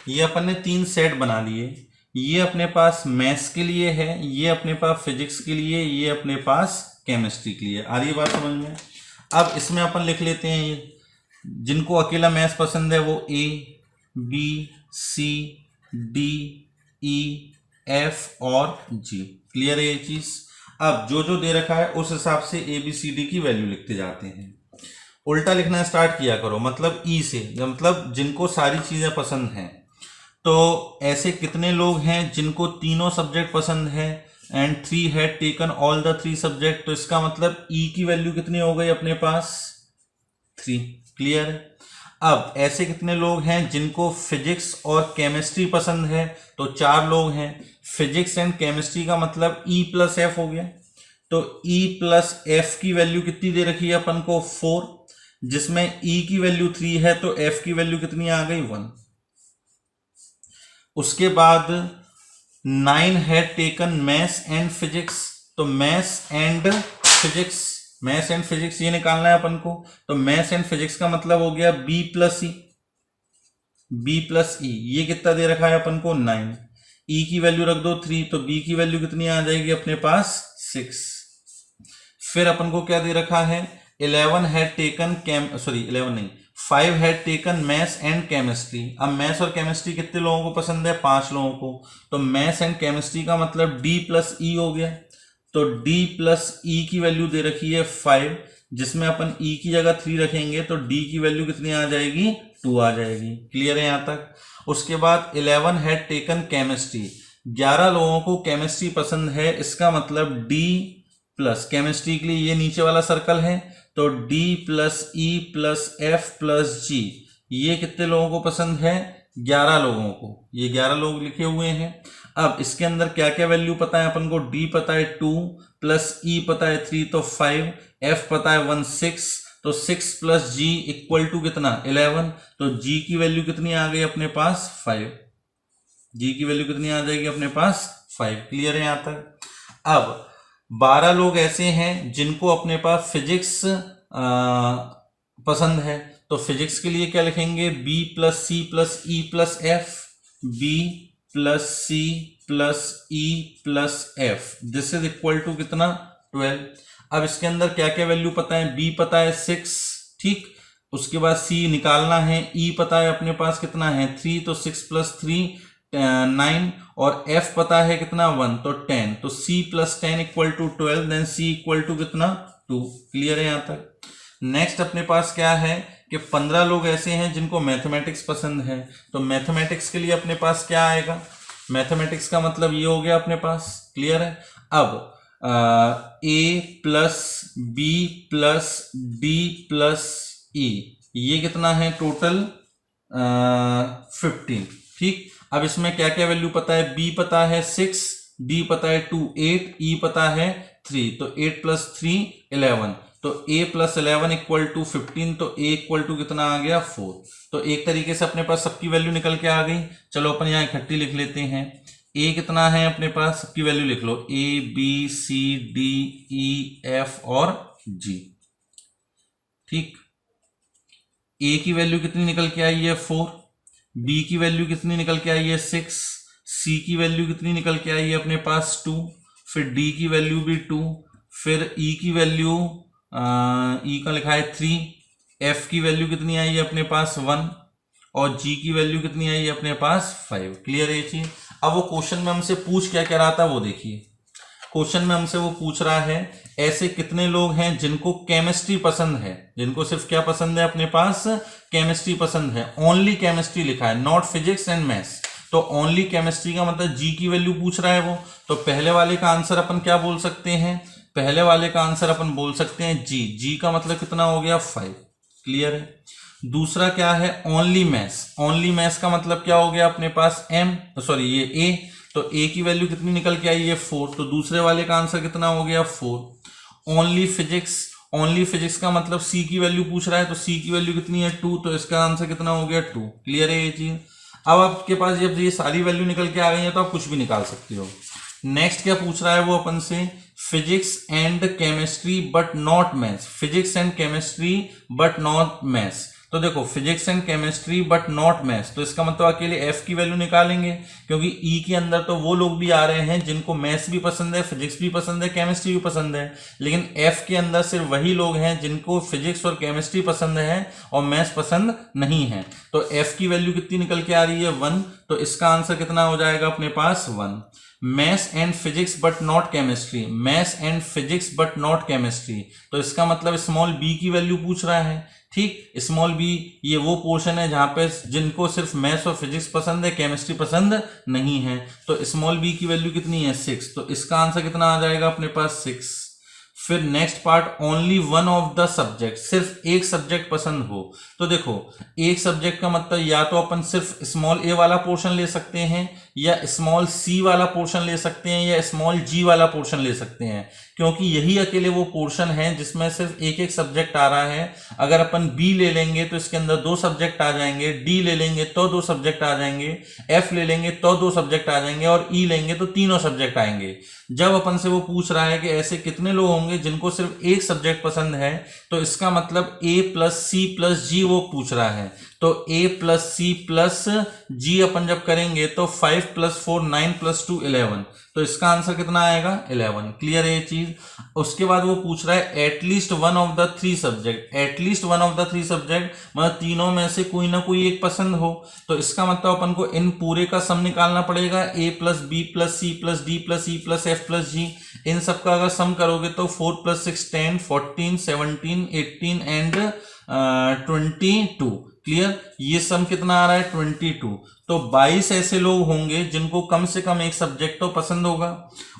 ये अपन ने 3 सेट बना लिए, ये अपने पास मैथ्स के लिए है, ये अपने पास फिजिक्स के लिए, ये अपने पास केमिस्ट्री के लिए। आ रही है बात समझ में। अब इसमें अपन लिख लेते हैं ये, जिनको अकेला मैथ्स पसंद है वो A B C D E F और G। क्लियर है ये चीज। अब जो जो दे रखा है उस हिसाब से ABCD की वैल्यू लिखते जाते हैं। उल्टा लिखना स्टार्ट किया करो, मतलब E से, मतलब जिनको सारी चीजें पसंद हैं। तो ऐसे कितने लोग हैं जिनको तीनों सब्जेक्ट पसंद है, and 3 had taken all the 3 subject, तो इसका मतलब E की वैल्यू कितनी हो गई अपने पास 3। क्लियर। अब ऐसे कितने लोग हैं जिनको फिजिक्स और केमिस्ट्री पसंद है, तो 4 लोग हैं। फिजिक्स एंड केमिस्ट्री का मतलब E प्लस F हो गया, तो E प्लस F की वैल्यू कितनी दे रखी है अपन को 4, जिसमें E की वैल्यू 3 है तो F की वैल्यू कितनी आ गई 1। उसके बाद 9 है टेकन मैथ्स एंड फिजिक्स, तो मैथ्स एंड फिजिक्स ये निकालना है अपन को। तो मैथ्स एंड फिजिक्स का मतलब हो गया B प्लस ई, ये कितना दे रखा है अपन को 9, E की वैल्यू रख दो 3, तो B की वैल्यू कितनी आ जाएगी अपने पास 6। फिर अपन को क्या दे रखा है 11 है टेकन 5 है टेकन मैथ्स एंड केमिस्ट्री। अब मैथ्स और केमिस्ट्री कितने लोगों को पसंद है 5 लोगों को, तो मैथ्स एंड केमिस्ट्री का मतलब D प्लस ई हो गया। तो D प्लस ई की वैल्यू दे रखी है 5, जिसमें अपन E की जगह 3 रखेंगे तो D की वैल्यू कितनी आ जाएगी 2 आ जाएगी। क्लियर है यहां तक। उसके बाद 11 है टेकन केमिस्ट्री, 11 लोगों को केमिस्ट्री पसंद है, इसका मतलब D प्लस केमिस्ट्री के लिए ये नीचे वाला सर्कल है, तो D plus E plus F plus G, ये कितने लोगों को पसंद है 11 लोगों को, ये 11 लोग लिखे हुए हैं। अब इसके अंदर क्या क्या वैल्यू पता है अपन को, D पता है 2 प्लस E पता है 3 तो 5, F पता है 1 6, तो 6 प्लस G इक्वल टू कितना 11, तो G की वैल्यू कितनी आ गई अपने पास 5, G की वैल्यू कितनी आ जाएगी अपने पास 5। क्लियर है यहां तक। अब 12 लोग ऐसे हैं जिनको अपने पास फिजिक्स पसंद है, तो फिजिक्स के लिए क्या लिखेंगे B plus C plus E plus F, B plus C plus E plus F, this is equal to कितना 12। अब इसके अंदर क्या क्या वैल्यू पता है, B पता है 6, ठीक, उसके बाद C निकालना है, E पता है अपने पास कितना है 3, तो 6 प्लस 3 9, और F पता है कितना 1 तो 10, तो C plus 10 equal to 12, then C equal to कितना 2। क्लियर है यहां तक। नेक्स्ट अपने पास क्या है कि 15 लोग ऐसे हैं जिनको मैथमेटिक्स पसंद है, तो मैथमेटिक्स के लिए अपने पास क्या आएगा, मैथमेटिक्स का मतलब ये हो गया अपने पास। क्लियर है। अब A plus B plus D plus E, ये कितना है टोटल 15, ठीक। अब इसमें क्या क्या वैल्यू पता है, B पता है 6, D पता है 2 8, E पता है 3, तो 8 प्लस 3 11, तो A प्लस 11 इक्वल टू 15, तो A इक्वल टू कितना आ गया 4। तो एक तरीके से अपने पास सबकी वैल्यू निकल के आ गई। चलो अपन यहाँ इकट्ठी लिख लेते हैं। A कितना है अपने पास, सबकी वैल्यू लिख लो, A B C D E F और G, ठीक। A की वैल्यू कितनी निकल के आई है 4, B की वैल्यू कितनी निकल के आई है 6, C की वैल्यू कितनी निकल के आई है अपने पास 2, फिर D की वैल्यू भी 2, फिर E की वैल्यू E का लिखा है 3, F की वैल्यू कितनी आई है अपने पास 1, और G की वैल्यू कितनी आई है अपने पास 5। क्लियर है ये चीज। अब वो क्वेश्चन में हमसे पूछ क्या कह रहा था वो देखिए। क्वेश्चन में हमसे वो पूछ रहा है ऐसे कितने लोग हैं जिनको केमिस्ट्री पसंद है, जिनको सिर्फ क्या पसंद है अपने पास केमिस्ट्री पसंद है, ओनली केमिस्ट्री लिखा है, नॉट फिजिक्स एंड मैथ्स। तो ओनली केमिस्ट्री का मतलब G की वैल्यू पूछ रहा है वो, तो पहले वाले का आंसर अपन क्या बोल सकते हैं, पहले वाले का आंसर अपन बोल सकते हैं G का मतलब कितना हो गया 5। क्लियर है। दूसरा क्या है ओनली मैथ्स, ओनली मैथ्स का मतलब क्या हो गया अपने पास ये A, तो A की वैल्यू कितनी निकल के आई है 4, तो दूसरे वाले का आंसर कितना हो गया 4। ओनली फिजिक्स, ओनली फिजिक्स का मतलब C की वैल्यू पूछ रहा है, तो C की वैल्यू कितनी है 2, तो इसका आंसर कितना हो गया 2। क्लियर है ये चीज। अब आपके पास जब ये सारी वैल्यू निकल के आ गई है तो आप कुछ भी निकाल सकते हो। नेक्स्ट क्या पूछ रहा है वो अपन से, physics and chemistry but not maths, physics and chemistry but not maths. तो देखो physics and chemistry but not maths, तो इसका मतलब अकेले F की वैल्यू निकालेंगे, क्योंकि E के अंदर तो वो लोग भी आ रहे हैं जिनको मैथ्स भी पसंद है, फिजिक्स भी पसंद है, केमिस्ट्री भी पसंद है, लेकिन F के अंदर सिर्फ वही लोग हैं जिनको फिजिक्स और केमिस्ट्री पसंद है और मैथ्स पसंद नहीं है। तो F की वैल्यू कितनी निकल के आ रही है 1, तो इसका आंसर कितना हो जाएगा अपने पास 1। Maths and physics but not chemistry, maths and physics but not chemistry, तो इसका मतलब स्मॉल b की वैल्यू पूछ रहा है, ठीक। स्मॉल b ये वो पोर्शन है जहां पे जिनको सिर्फ मैथ्स और फिजिक्स पसंद है, केमिस्ट्री पसंद नहीं है, तो स्मॉल b की वैल्यू कितनी है 6, तो इसका आंसर कितना आ जाएगा अपने पास 6। फिर next part only one of the subject, सिर्फ एक सब्जेक्ट पसंद हो। तो देखो एक सब्जेक्ट का मतलब या तो अपन सिर्फ स्मॉल ए वाला पोर्शन ले सकते हैं, या स्मॉल सी वाला पोर्शन ले सकते हैं, या स्मॉल जी वाला पोर्शन ले सकते हैं, क्योंकि यही अकेले वो पोर्शन है जिसमें सिर्फ एक एक सब्जेक्ट आ रहा है। अगर अपन बी ले लेंगे तो इसके अंदर 2 सब्जेक्ट आ जाएंगे, डी ले लेंगे तो 2 सब्जेक्ट आ जाएंगे, एफ ले लेंगे तो 2 सब्जेक्ट आ जाएंगे, और ई लेंगे तो तीनों सब्जेक्ट आएंगे। जब अपन से वो पूछ रहा है कि ऐसे कितने लोग होंगे जिनको सिर्फ एक सब्जेक्ट पसंद है, तो इसका मतलब a प्लस सी प्लस जी वो पूछ रहा है। तो a प्लस सी प्लस जी अपन जब करेंगे तो 5 प्लस 4 9 प्लस 2 11, तो इसका आंसर कितना आएगा 11। क्लियर है ये चीज। उसके बाद वो पूछ रहा है at least one of the 3 subject, at least one of the 3 subject मतलब तीनों में से कोई ना कोई एक पसंद हो। तो इसका मतलब अपन को इन पूरे का सम निकालना पड़ेगा, a plus B plus C plus d plus E plus f plus g. इन सब का अगर सम करोगे तो 4 प्लस 6 10 14 17 18 एंड 22। क्लियर, ये सम कितना आ रहा है 22। तो 22 ऐसे लोग होंगे जिनको कम से कम एक सब्जेक्ट तो पसंद होगा।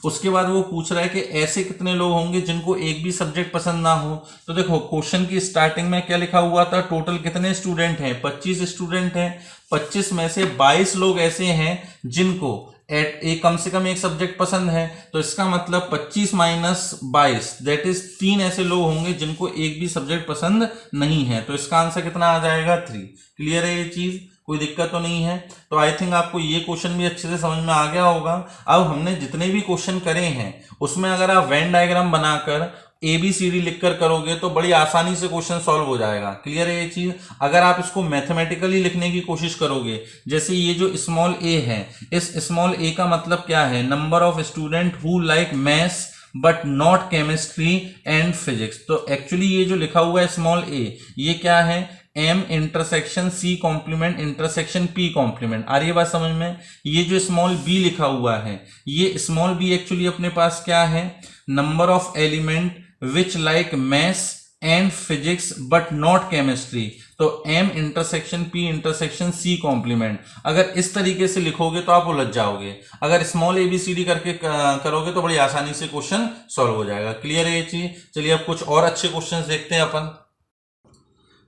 उसके बाद वो पूछ रहा है कि ऐसे कितने लोग होंगे जिनको एक भी सब्जेक्ट पसंद ना हो। तो देखो क्वेश्चन की स्टार्टिंग में क्या लिखा हुआ था, टोटल कितने स्टूडेंट हैं 25 स्टूडेंट हैं। 25 में से 22 लोग ऐसे हैं जिनको एक कम से कम एक सब्जेक्ट पसंद है। तो इसका मतलब 25 माइनस 22 दैट इज 3 ऐसे लोग होंगे जिनको एक भी सब्जेक्ट पसंद नहीं है। तो इसका आंसर कितना आ जाएगा 3। क्लियर है ये चीज, कोई दिक्कत तो नहीं है। तो आई थिंक आपको ये क्वेश्चन भी अच्छे से समझ में आ गया होगा। अब हमने जितने भी क्वेश्चन करे हैं उसमें अगर आप वेन डायग्राम बनाकर ABCD लिखकर करोगे तो बड़ी आसानी से क्वेश्चन सॉल्व हो जाएगा। क्लियर है ये चीज। अगर आप इसको मैथमेटिकली लिखने की कोशिश करोगे, जैसे ये जो स्मॉल a है, इस स्मॉल a का मतलब क्या है, number of student who like maths but not chemistry and physics. तो एक्चुअली ये जो लिखा हुआ है स्मॉल a, ये क्या है, m intersection c complement intersection p complement. आ रही है बात समझ में। ये जो स्मॉल b लिखा हुआ है, ये स्मॉल b एक्चुअली अपने पास क्या है, number of element which like maths and physics but not chemistry. तो m intersection p intersection c complement. अगर इस तरीके से लिखोगे तो आप उलझ जाओगे, अगर स्मॉल ABCD करके करोगे तो बड़ी आसानी से क्वेश्चन सॉल्व हो जाएगा। क्लियर है ये चीज। चलिए अब कुछ और अच्छे क्वेश्चन देखते हैं अपन।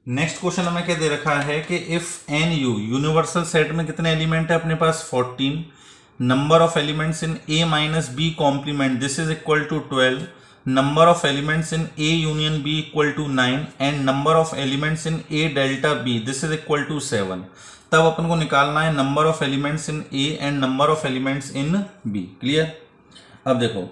नेक्स्ट क्वेश्चन हमें क्या दे रखा है कि if n U universal set में कितने एलिमेंट है अपने पास 14, number of elements in a minus B complement this is equal to 12, number of elements in a union b equal to 9 and number of elements in a delta b this is equal to 7। तब अपन को निकालना है number of elements in a and number of elements in b। Clear. अब देखो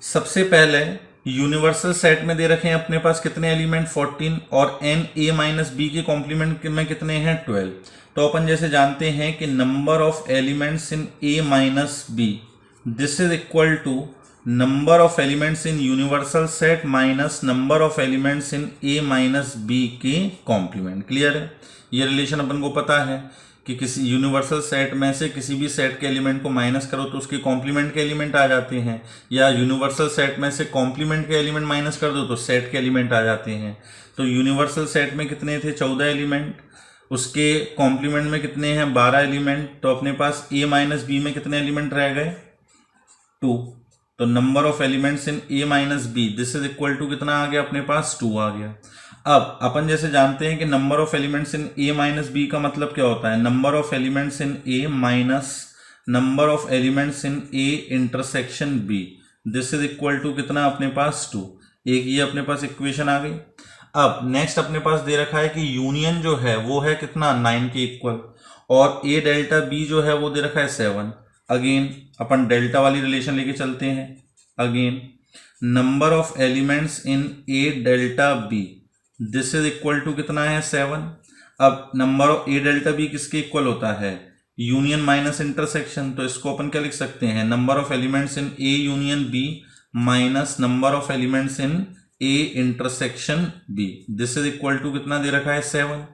सबसे पहले universal set में दे रखे हैं अपने पास कितने एलिमेंट 14 और n a माइनस बी के कॉम्प्लीमेंट में कितने हैं 12। तो अपन जैसे जानते हैं कि number of elements in a minus B this is equal to number of elements in universal set minus number of elements in a minus B के कॉम्प्लीमेंट। क्लियर है। ये रिलेशन अपन को पता है कि किसी यूनिवर्सल सेट में से किसी भी सेट के एलिमेंट को माइनस करो तो उसके कॉम्प्लीमेंट के एलिमेंट आ जाते हैं, या यूनिवर्सल सेट में से कॉम्प्लीमेंट के एलिमेंट माइनस कर दो तो सेट के एलिमेंट आ जाते हैं। तो यूनिवर्सल सेट में कितने थे 14 एलिमेंट, उसके कॉम्प्लीमेंट में कितने हैं 12 एलिमेंट। तो अपने पास a माइनस बी में कितने एलिमेंट रह गए 2। तो number of elements in a minus B this is equal to कितना आ गया अपने पास 2 आ गया। अब अपन जैसे जानते हैं कि number of elements in a minus B का मतलब क्या होता है, number of elements in a minus number of elements in a intersection b this is equal to कितना अपने पास 2। एक ये अपने पास इक्वेशन आ गई। अब नेक्स्ट अपने पास दे रखा है कि यूनियन जो है वो है कितना 9 के इक्वल, और a डेल्टा b जो है वो दे रखा है 7। अगेन अपन डेल्टा वाली रिलेशन लेके चलते हैं। Again number of elements in a delta b this is equal to कितना है 7। अब number of a delta b किसके इक्वल होता है, यूनियन माइनस इंटरसेक्शन। तो इसको अपन क्या लिख सकते हैं, number of elements in a union b minus number of elements in a intersection b this is equal to कितना दे रखा है 7।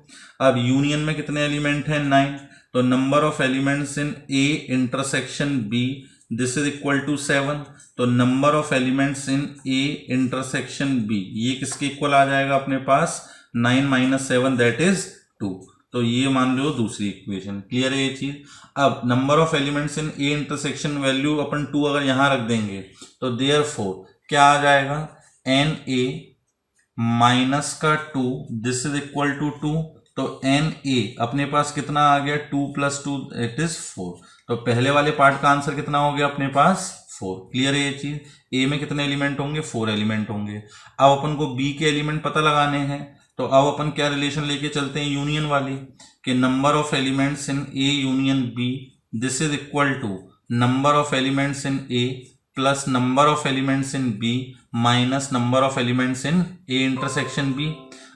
अब यूनियन में कितने एलिमेंट हैं 9, तो number of elements in a intersection b this is equal to 7। तो number of elements in a intersection b ये किसके इक्वल आ जाएगा अपने पास 9 माइनस 7 दैट इज 2। तो ये मान लो दूसरी इक्वेशन। क्लियर है ये चीज। अब number of elements in a intersection value अपन 2 अगर यहां रख देंगे तो देयरफॉर क्या आ जाएगा, एन ए माइनस का 2 दिस इज इक्वल टू 2। तो एन ए अपने पास कितना आ गया, 2 + 2 इट इज 4। तो पहले वाले पार्ट का आंसर कितना हो गया अपने पास 4। क्लियर है ये चीज। ए में कितने एलिमेंट होंगे, 4 एलिमेंट होंगे। अब अपन को बी के एलिमेंट पता लगाने हैं, तो अब अपन क्या रिलेशन लेके चलते हैं, यूनियन वाली, कि number of elements in A union B this is equal to number of elements in A plus number of elements in B minus number of elements in A intersection B.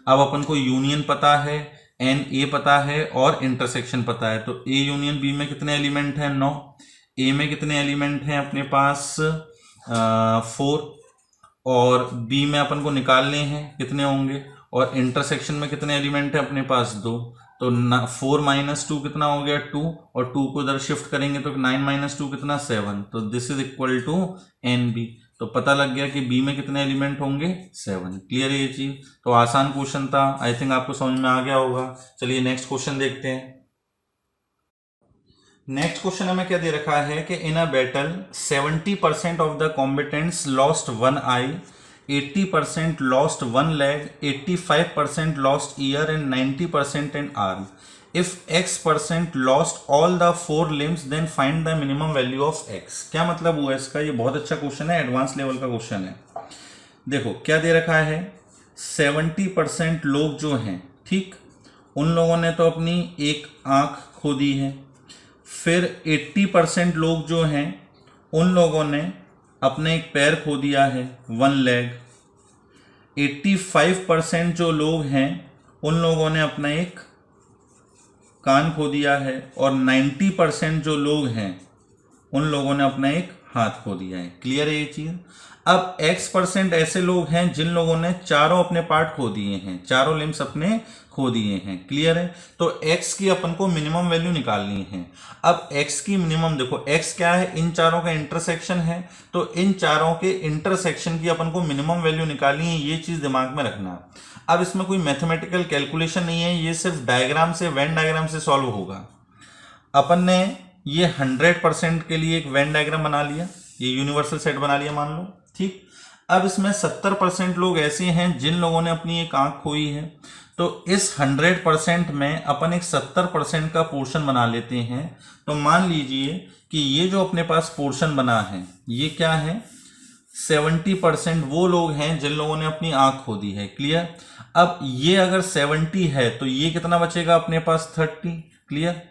अब अपन को union पता है, N A पता है और intersection पता है। तो ए यूनियन बी में कितने एलिमेंट हैं, 9। ए में कितने एलिमेंट हैं अपने पास 4, और बी में अपन को निकालने हैं कितने होंगे, और इंटरसेक्शन में कितने एलिमेंट हैं अपने पास 2। तो 4 - 2 कितना हो गया 2, और 2 को इधर शिफ्ट करेंगे तो 9 - 2 कितना 7। तो this is equal to n B. तो पता लग गया कि बी में कितने एलिमेंट होंगे 7। क्लियर है ये चीज। तो आसान क्वेश्चन था, आई थिंक आपको समझ में आ गया होगा। चलिए नेक्स्ट क्वेश्चन देखते हैं। नेक्स्ट क्वेश्चन हमें क्या दे रखा है कि in a battle 70% of the combatants lost 1 eye, 80% lost 1 leg, 85% lost ear and 90% an arm. If X% lost all the 4 limbs then find the minimum value of X। क्या मतलब हुआ इसका, ये बहुत अच्छा क्वेश्चन है, एडवांस लेवल का question है। देखो क्या दे रखा है, 70% लोग जो हैं, ठीक, उन लोगों ने तो अपनी एक आंख खो दी है। फिर 80% लोग जो हैं उन लोगों ने अपने एक पैर खो दिया है, 1 लेग। 85% जो लोग हैं उन लोगों ने अपना एक कान खो दिया है, और 90% जो लोग हैं उन लोगों ने अपना एक हाथ खो दिया है। क्लियर है ये चीज। अब X% ऐसे लोग हैं जिन लोगों ने चारों अपने पार्ट खो दिए हैं, चारों लिम्स अपने खो दिए हैं। क्लियर है। तो X की अपन को मिनिमम वैल्यू निकालनी है। अब X की मिनिमम देखो, X क्या है, इन चारों का इंटरसेक्शन है, तो इन चारों के इंटरसेक्शन की अपन को मिनिमम वैल्यू निकालनी है, ये चीज दिमाग में रखना। अब इसमें कोई मैथमेटिकल कैलकुलेशन नहीं है, ये सिर्फ डायग्राम से, वेन डायग्राम से सॉल्व होगा। अपन ने ये 100% के लिए एक वेन डायग्राम बना लिया, ये यूनिवर्सल सेट बना लिया मान लो, ठीक। अब इसमें 70% लोग ऐसे हैं जिन लोगों ने अपनी एक आंख खोई है, तो इस 100% में अपन एक 70% का पोर्शन बना लेते हैं। तो मान लीजिए कि ये जो अपने पास पोर्शन बना है ये क्या है, 70% वो लोग हैं जिन लोगों ने अपनी आंख खो दी है। क्लियर। अब ये अगर 70 है तो ये कितना बचेगा अपने पास 30। क्लियर।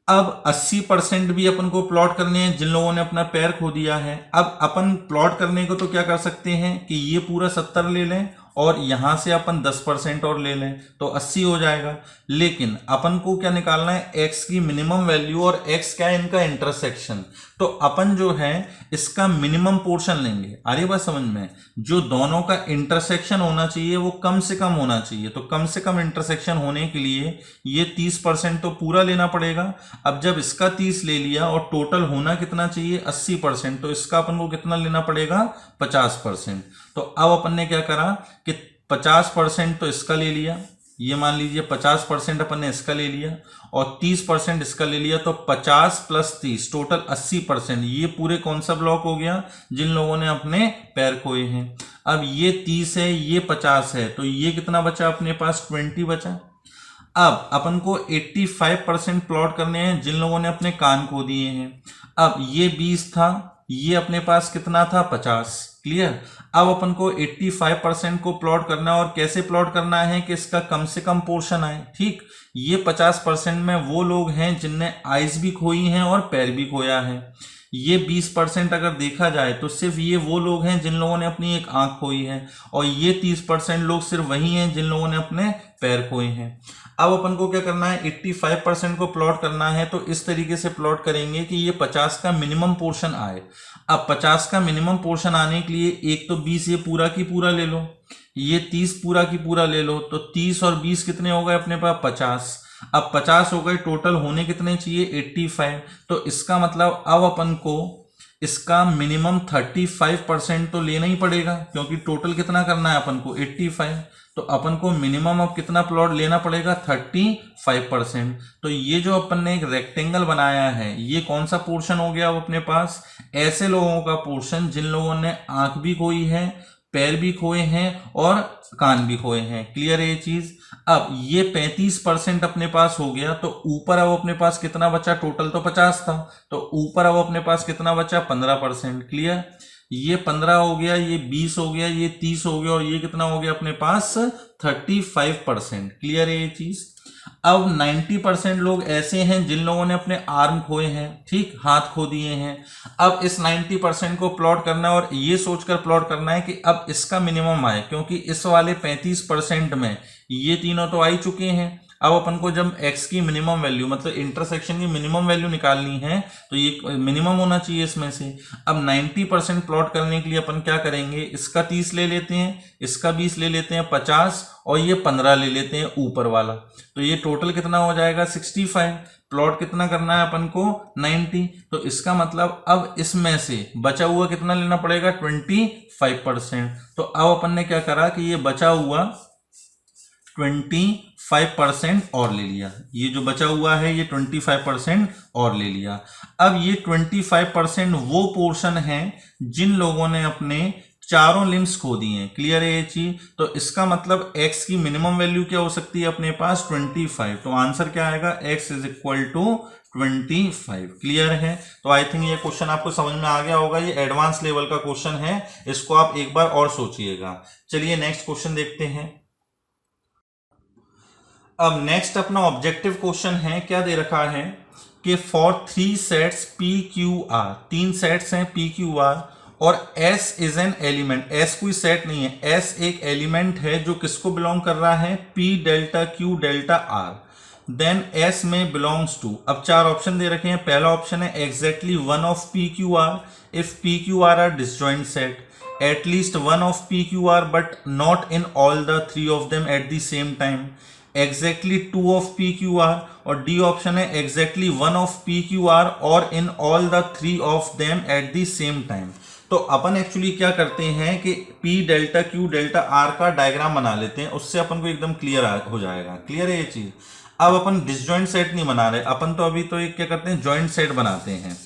अब 80% भी अपन को प्लॉट करने हैं जिन लोगों ने अपना पैर खो दिया है। अब अपन प्लॉट करने को तो क्या कर सकते हैं कि ये पूरा 70 ले लें और यहां से अपन 10% और ले लें तो 80 हो जाएगा। लेकिन अपन को क्या निकालना है, x की मिनिमम वैल्यू, और x क्या है, इनका इंटरसेक्शन। तो अपन जो है इसका मिनिमम पोर्शन लेंगे। आ रही बात समझ में। जो दोनों का इंटरसेक्शन होना चाहिए वो कम से कम होना चाहिए, तो कम से कम इंटरसेक्शन होने के लिए ये 30% तो पूरा लेना पड़ेगा। अब जब इसका 30 ले लिया और टोटल होना कितना चाहिए 80%, तो इसका अपन को कितना लेना पड़ेगा 50%। तो अब अपन ने क्या करा कि 50% तो इसका ले लिया, ये मान लीजिए 50% अपन ने इसका ले लिया और 30% इसका ले लिया, तो 50 + 30 टोटल 80%। ये पूरे कौन सा ब्लॉक हो गया, जिन लोगों ने अपने पैर खोए हैं। अब ये 30 है, ये 50 है, तो ये कितना बचा अपने पास 20 बचा। अब अपन को 85% प्लॉट करने हैं जिन लोगों ने अपने कान खो दिए हैं। अब ये 20 था, ये अपने पास कितना था 50। क्लियर। अब अपन को 85% को प्लॉट करना है, और कैसे प्लॉट करना है कि इसका कम से कम पोर्शन आए। ठीक। ये 50% में वो लोग हैं जिनने आइज भी खोई हैं और पैर भी खोया है। ये 20% अगर देखा जाए तो सिर्फ ये वो लोग हैं जिन लोगों ने अपनी एक आंख खोई है, और ये 30% लोग सिर्फ वही हैं जिन लोगों ने अपने पैर खोए हैं। अब अपन को क्या करना है, 85% को प्लॉट करना है, तो इस तरीके से प्लॉट करेंगे कि ये 50 का मिनिमम पोर्शन आए। अब 50 का मिनिमम पोर्शन आने के लिए एक तो 20 ये पूरा की पूरा ले लो, ये 30 पूरा की पूरा ले लो, तो 30 और 20 कितने हो गए अपने पास 50। अब 50 हो गए, टोटल होने कितने चाहिए 85। तो इसका मतलब अब अपन को इसका मिनिमम 35% तो लेना ही पड़ेगा, क्योंकि टोटल कितना करना है अपन को 85। तो अपन को मिनिमम अब कितना प्लॉट लेना पड़ेगा 35%। तो ये जो अपन ने एक रेक्टेंगल बनाया है ये कौन सा पोर्शन हो गया अब अपने पास, ऐसे लोगों का पोर्शन जिन लोगों ने आंख भी खोई है, पैर भी खोए हैं और कान भी खोए हैं। क्लियर है ये चीज। अब ये 35% अपने पास हो गया, तो ऊपर अब अपने पास कितना बचा, टोटल तो 50 था, तो ऊपर अब अपने पास कितना बचा 15%। क्लियर, ये 15 हो गया, ये 20 हो गया, ये 30 हो गया और ये कितना हो गया अपने पास 35%। क्लियर है ये चीज। अब 90% लोग ऐसे हैं जिन लोगों ने अपने आर्म खोए हैं, ठीक, हाथ खो दिए हैं। अब इस 90% को प्लॉट करना है और ये सोचकर प्लॉट करना है कि अब इसका मिनिमम आए, क्योंकि इस वाले 35% में ये तीनों तो आ ही चुके हैं। अब अपन को जब x की मिनिमम वैल्यू मतलब इंटरसेक्शन की मिनिमम वैल्यू निकालनी है तो ये मिनिमम होना चाहिए इसमें से। अब 90% प्लॉट करने के लिए अपन क्या करेंगे, इसका 30 ले लेते हैं, इसका 20 ले लेते हैं, 50 और ये 15 ले लेते हैं ऊपर वाला। तो ये टोटल कितना हो जाएगा 65। प्लॉट कितना करना है अपन को 90। तो इसका मतलब अब इसमें से बचा हुआ कितना लेना पड़ेगा 25%। तो अब अपन ने क्या करा कि ये बचा हुआ 25% और ले लिया, ये जो बचा हुआ है ये 25% और ले लिया। अब ये 25% वो पोर्शन है जिन लोगों ने अपने चारों लिम्स खो दिए हैं। क्लियर है ये चीज। तो इसका मतलब x की मिनिमम वैल्यू क्या हो सकती है अपने पास 25। तो आंसर क्या आएगा x is equal to 25। Clear है। तो आई थिंक ये क्वेश्चन आपको समझ में आ गया होगा, ये एडवांस लेवल का क्वेश्चन है, इसको आप एक बार और सोचिएगा। चलिए नेक्स्ट क्वेश्चन देखते हैं। अब नेक्स्ट अपना ऑब्जेक्टिव क्वेश्चन है, क्या दे रखा है कि for 3 sets P Q are, 3 sets हैं पी क्यू आर और S is an element. S कोई सेट नहीं है, S एक एलिमेंट है जो किसको बिलोंग कर रहा है P delta Q delta R, then S में बिलोंग्स टू। अब 4 ऑप्शन दे रखे हैं। पहला ऑप्शन है exactly one of P Q R if P Q R disjoint set, at least one of PQR but not in all the 3 of them at the same time, exactly 2 of PQR, और D option है exactly 1 of PQR or in all the 3 of them at the same time। तो अपन actually क्या करते हैं कि P delta Q delta R का diagram बना लेते हैं, उससे अपन को एकदम क्लियर हो जाएगा। क्लियर है ये चीज। अब अपन डिसजॉइंट सेट नहीं बना रहे, अपन तो अभी तो एक क्या करते हैं जॉइंट सेट बनाते हैं।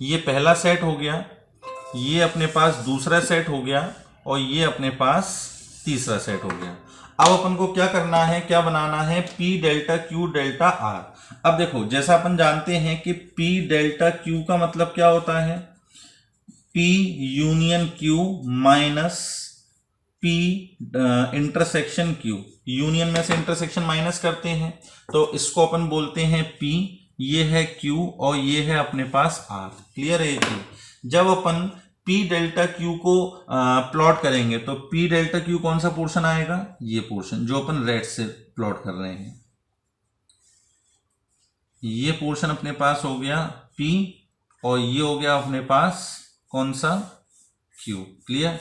ये पहला सेट हो गया, ये अपने पास दूसरा सेट हो गया और ये अपने पास तीसरा सेट हो गया। अब अपन को क्या करना है, क्या बनाना है P delta Q delta R। अब देखो जैसा अपन जानते हैं कि P डेल्टा Q का मतलब क्या होता है P union Q minus P intersection Q। Union में से इंटरसेक्शन माइनस करते हैं तो इसको अपन बोलते हैं P, ये है Q और ये है अपने पास R। क्लियर है ये चीज। जब अपन P डेल्टा Q को प्लॉट करेंगे तो P डेल्टा Q कौन सा पोर्शन आएगा, ये पोर्शन जो अपन रेड से प्लॉट कर रहे हैं। ये पोर्शन अपने पास हो गया P और ये हो गया अपने पास कौन सा Q। क्लियर।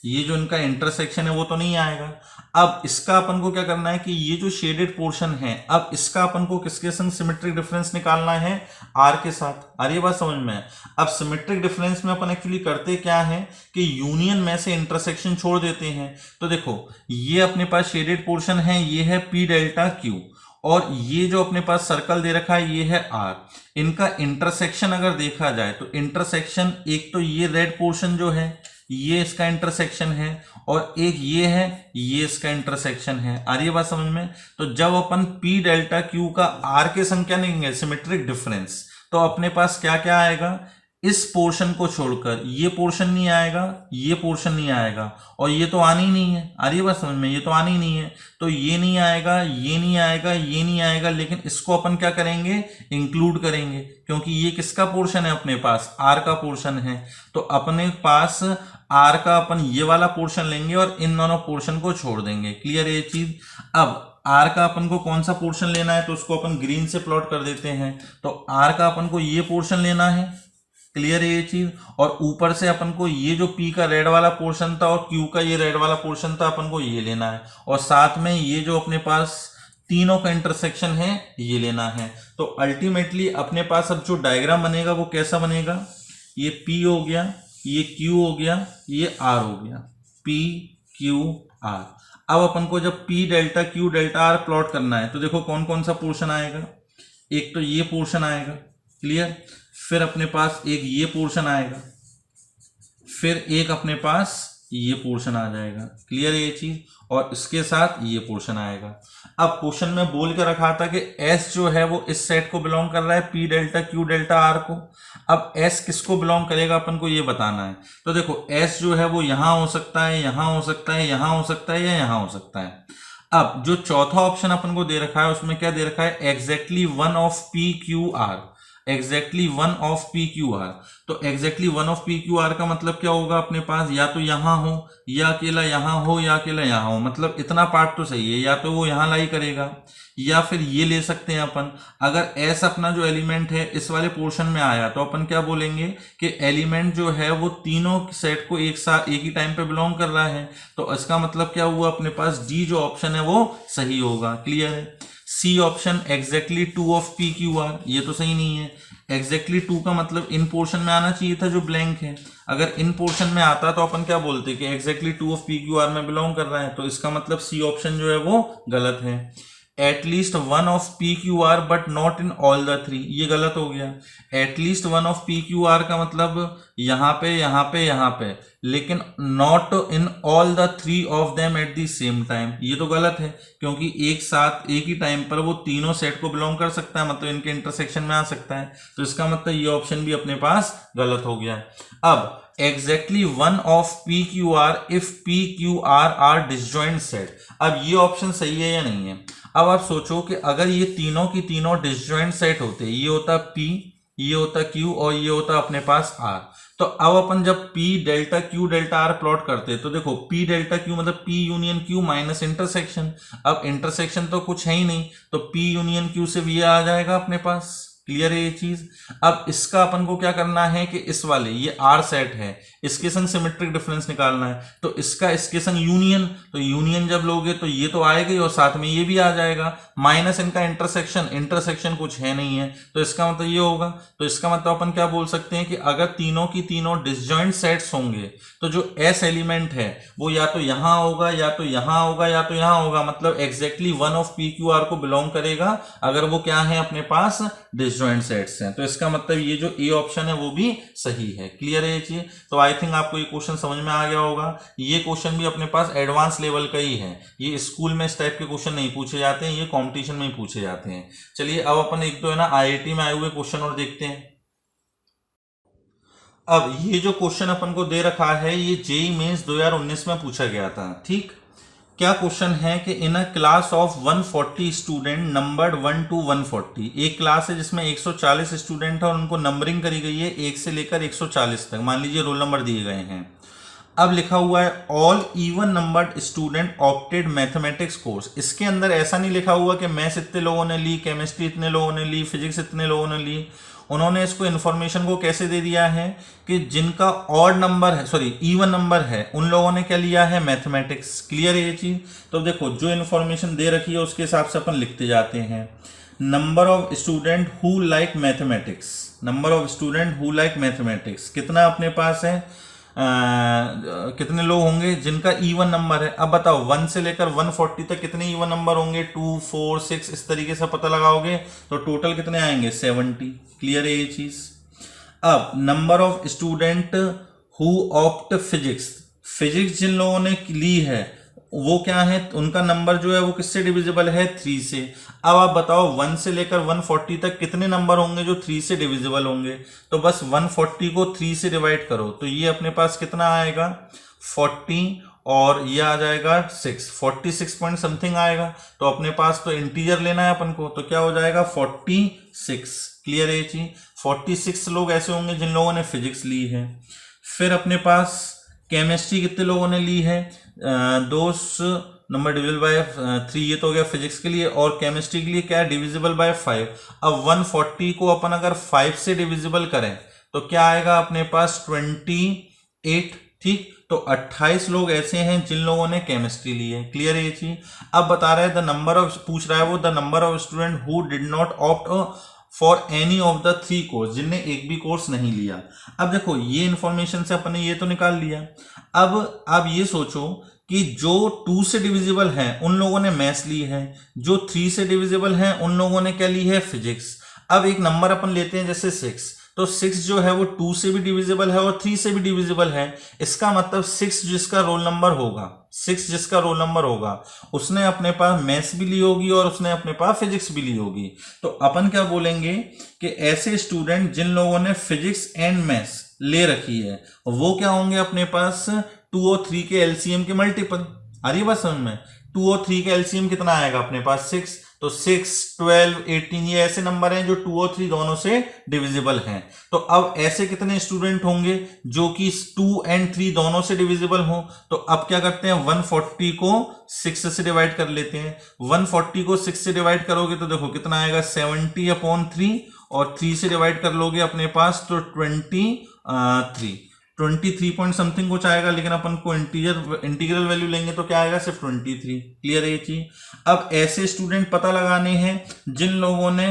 ये जो इनका इंटरसेक्शन है वो तो नहीं आएगा। अब इसका अपन को क्या करना है कि ये जो शेडेड पोर्शन है, अब इसका अपन को किसके संग सिमेट्रिक डिफरेंस निकालना है R के साथ। आ रही बात समझ में। अब सिमेट्रिक डिफरेंस में अपन एक्चुअली करते क्या है कि यूनियन में से इंटरसेक्शन छोड़ देते हैं। तो देखो ये अपने पास शेडेड पोर्शन है, ये है P डेल्टा Q और ये जो अपने पास सर्कल दे रखा है ये है R। इनका इंटरसेक्शन अगर देखा जाए तो इंटरसेक्शन एक तो ये रेड पोर्शन जो है ये इसका इंटरसेक्शन है और एक ये है, ये इसका इंटरसेक्शन है। आ रही है बात समझ में। तो जब अपन P डेल्टा Q का R के संग क्या लेंगे सिमेट्रिक डिफरेंस, तो अपने पास क्या क्या आएगा, इस पोर्शन को छोड़कर ये पोर्शन नहीं आएगा, ये पोर्शन नहीं आएगा और ये तो आनी ही नहीं है। आ रही है बात समझ में, ये तो आनी ही नहीं है। तो ये नहीं आएगा, ये नहीं आएगा, ये नहीं आएगा, लेकिन इसको अपन क्या करेंगे इंक्लूड करेंगे, क्योंकि ये किसका पोर्शन है अपने पास R का पोर्शन है। तो अपने पास R का अपन ये वाला पोर्शन लेंगे और इन दोनों पोर्शन को छोड़ देंगे। क्लियर है ये चीज। अब R का अपन को कौन सा पोर्शन लेना है तो उसको अपन ग्रीन से प्लॉट कर देते हैं। तो R का अपन को ये पोर्शन लेना है। क्लियर है ये चीज। और ऊपर से अपन को ये जो P का रेड वाला पोर्शन था और Q का ये रेड वाला पोर्शन था अपन को ये लेना है और साथ में ये जो अपने पास तीनों का इंटरसेक्शन है ये लेना है। तो अल्टीमेटली अपने पास अब जो डायग्राम बनेगा वो कैसा बनेगा, ये P हो गया, ये Q हो गया, ये R हो गया, P Q R। अब अपन को जब P delta Q delta R plot करना है तो देखो कौन कौन सा पोर्शन आएगा। एक तो ये पोर्शन आएगा, क्लियर, फिर अपने पास एक ये पोर्शन आएगा, फिर एक अपने पास ये पोर्शन आ जाएगा, क्लियर है ये चीज, और इसके साथ ये पोर्शन आएगा। अब क्वेश्चन में बोल के रखा था कि S जो है वो इस सेट को बिलोंग कर रहा है, P delta Q delta R को। अब S किसको बिलोंग करेगा अपन को ये बताना है। तो देखो S जो है वो यहां हो सकता है, यहां हो सकता है, यहां हो सकता है, या यहां हो सकता है। अब जो चौथा ऑप्शन अपन को दे रखा है उसमें क्या दे रखा है, exactly one of P Q R, exactly one of P Q R। तो exactly one of P Q R का मतलब क्या होगा अपने पास, या तो यहां हो, या अकेला यहां हो, या अकेला यहां हो। मतलब इतना पार्ट तो सही है, या तो वो यहां लाई करेगा, या फिर ये ले सकते हैं अपन। अगर S अपना जो एलिमेंट है इस वाले पोर्शन में आया तो अपन क्या बोलेंगे कि एलिमेंट जो है वो तीनों सेट को एक साथ एक ही टाइम पे बिलोंग कर रहा है। तो इसका मतलब क्या हुआ अपने पास, D जो ऑप्शन है वो सही होगा, क्लियर है। C option exactly two of P Q R, ये तो सही नहीं है। एग्जैक्टली टू का मतलब इन पोर्शन में आना चाहिए था जो ब्लैंक है। अगर इन पोर्शन में आता तो अपन क्या बोलते कि exactly two of P Q R में बिलोंग कर रहा है। तो इसका मतलब C ऑप्शन जो है वो गलत है। At least one of P Q R but not in all the three, ये गलत हो गया। At least one of P Q R का मतलब यहां पे, यहां पे, यहां पे, लेकिन not in all the three of them at the same time, ये तो गलत है, क्योंकि एक साथ एक ही टाइम पर वो तीनों सेट को बिलोंग कर सकता है, मतलब इनके इंटरसेक्शन में आ सकता है। तो इसका मतलब ये ऑप्शन भी अपने पास गलत हो गया। अब exactly one of P Q R इफ P Q R are disjoint set, अब ये ऑप्शन सही है या नहीं है। अब आप सोचो कि अगर ये तीनों की तीनों डिसजॉइंट सेट होते, ये होता P, ये होता Q और ये होता अपने पास R, तो अब अपन जब P delta Q delta R plot करते तो देखो P डेल्टा Q मतलब P union Q minus intersection. अब इंटरसेक्शन तो कुछ है ही नहीं, तो P यूनियन Q से ये आ जाएगा अपने पास, क्लियर है ये चीज। अब इसका अपन को क्या करना है कि इस वाले ये R सेट है, इसके संग सिमेट्रिक डिफरेंस निकालना है। तो इसका इसके संग यूनियन, तो यूनियन जब लोगे तो ये तो आएगा ही और साथ में ये भी आ जाएगा, माइनस इनका इंटरसेक्शन, इंटरसेक्शन कुछ है नहीं है, तो इसका मतलब ये होगा। तो इसका मतलब अपन क्या बोल सकते हैं कि अगर तीनों की तीनों डिसजॉइंट सेट्स होंगे तो जो S एलिमेंट है वो या तो यहां होगा, या तो यहां होगा, या तो यहां होगा, मतलब exactly one of P Q R को बिलोंग करेगा अगर वो क्या है अपने पास डिसजॉइंट सेट्स हैं। तो इसका मतलब ये जो ए ऑप्शन है वो भी सही है, क्लियर है ये चीज। तो आई थिंक आपको ये क्वेश्चन समझ में आ गया होगा। ये क्वेश्चन भी अपने पास एडवांस लेवल का ही है, ये स्कूल में इस टाइप के क्वेश्चन नहीं पूछे जाते हैं, ये कंपटीशन में ही पूछे जाते हैं। चलिए अब अपन एक तो है ना IIT में आए हुए क्वेश्चन और देखते हैं। अब ये जो क्वेश्चन अपन को दे रखा है ये JEE मेंस 2019 में पूछा गया था, ठीक। क्या क्वेश्चन है कि in a class of 140 student numbered 1 to 140, एक क्लास है जिसमें 140 स्टूडेंट है और उनको नंबरिंग करी गई है 1 से लेकर 140 तक, मान लीजिए रोल नंबर दिए गए हैं। अब लिखा हुआ है all even numbered student opted mathematics course. इसके अंदर ऐसा नहीं लिखा हुआ कि मैथ्स इतने लोगों ने ली, केमिस्ट्री इतने लोगों ने ली, फिजिक्स इतने लोगों ने ली। उन्होंने इसको इन्फॉर्मेशन को कैसे दे दिया है कि जिनका ऑड नंबर है, सॉरी इवन नंबर है, उन लोगों ने क्या लिया है, मैथमेटिक्स, क्लियर है ये चीज। तो देखो जो इन्फॉर्मेशन दे रखी है उसके हिसाब से अपन लिखते जाते हैं। Number of student who like mathematics, number of student who like mathematics कितना अपने पास है, कितने लोग होंगे जिनका इवन नंबर है। अब बताओ 1 से लेकर 140 तक कितने इवन नंबर होंगे, 2 4 6, इस तरीके से पता लगाओगे तो टोटल कितने आएंगे, 70, क्लियर है ये चीज। अब number of student who opt physics, physics जिन लोगों ने ली है वो क्या है, उनका नंबर जो है वो किससे डिविजिबल है, 3 से। अब आप बताओ 1 से लेकर 140 तक कितने नंबर होंगे जो 3 से डिविजिबल होंगे, तो बस 140 को 3 से डिवाइड करो तो ये अपने पास कितना आएगा, 40, और ये आ जाएगा 6, 46 पॉइंट समथिंग आएगा। तो अपने पास तो इंटीजर लेना है अपन को, तो क्या हो जाएगा 46, क्लियर है ये चीज। 46 लोग ऐसे होंगे जिन लोगों ने फिजिक्स ली है। फिर अपने पास केमिस्ट्री कितने लोगों ने ली है, 2 नंबर डिविजिबल बाय 3, ये तो हो गया फिजिक्स के लिए, और केमिस्ट्री के लिए क्या है, डिविजिबल बाय 5। अब 140 को अपन अगर 5 से डिविजिबल करें तो क्या आएगा अपने पास 28, ठीक। तो 28 लोग ऐसे हैं जिन लोगों ने केमिस्ट्री ली है, क्लियर है ये चीज। अब बता रहा है द नंबर ऑफ, पूछ रहा है वो the number of student who did not opt for any of the 3 course, जिनने एक भी कोर्स नहीं लिया। अब देखो ये इंफॉर्मेशन से अपन ने ये तो निकाल लिया। अब आप ये सोचो कि जो 2 से डिविजिबल है उन लोगों ने मैथ्स ली है, जो 3 से डिविजिबल है उन लोगों ने क्या ली है, फिजिक्स। अब एक नंबर अपन लेते हैं जैसे 6, तो 6 जो है वो 2 से भी डिविजिबल है और 3 से भी डिविजिबल है। इसका मतलब 6 जिसका रोल नंबर होगा, 6 जिसका रोल नंबर होगा उसने अपने पास मैथ्स भी ली होगी और उसने अपने पास फिजिक्स भी ली होगी। तो अपन क्या बोलेंगे कि ऐसे स्टूडेंट जिन लोगों ने फिजिक्स एंड मैथ्स ले रखी है वो क्या होंगे अपने पास 2 और 3 के एलसीएम के मल्टीपल। आ रही बात समझ में? 2 और 3 के एलसीएम कितना आएगा अपने पास 6, तो 6, 12, 18 ये ऐसे नंबर हैं जो 2 और 3 दोनों से डिविजिबल हैं। तो अब ऐसे कितने स्टूडेंट होंगे जो कि 2 एंड 3 दोनों से डिविजिबल हो? तो अब क्या करते हैं 140 को 6 से डिवाइड कर लेते हैं। 140 को 6 से डिवाइड करोगे तो देखो कितना आएगा 70/3 और 3 से डिवाइड कर लोगे अपने पास तो 23 पॉइंट समथिंग कुछ आएगा, लेकिन अपन को इंटीग्रल वैल्यू लेंगे तो क्या आएगा सिर्फ 23। क्लियर है ये चीज? अब ऐसे स्टूडेंट पता लगाने हैं जिन लोगों ने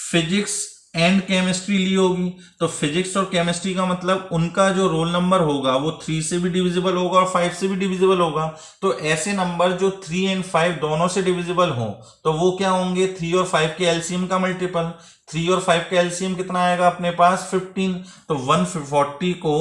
फिजिक्स एंड केमिस्ट्री ली होगी। तो फिजिक्स और केमिस्ट्री का मतलब उनका जो रोल नंबर होगा वो 3 से भी डिविजिबल होगा और 5 से भी डिविजिबल होगा। तो ऐसे नंबर जो 3 एंड 5 दोनों से डिविजिबल हो तो वो क्या होंगे 3 और 5 के एलसीएम का मल्टीपल। 3 और 5 का एलसीएम कितना आएगा अपने पास 15। तो 140 को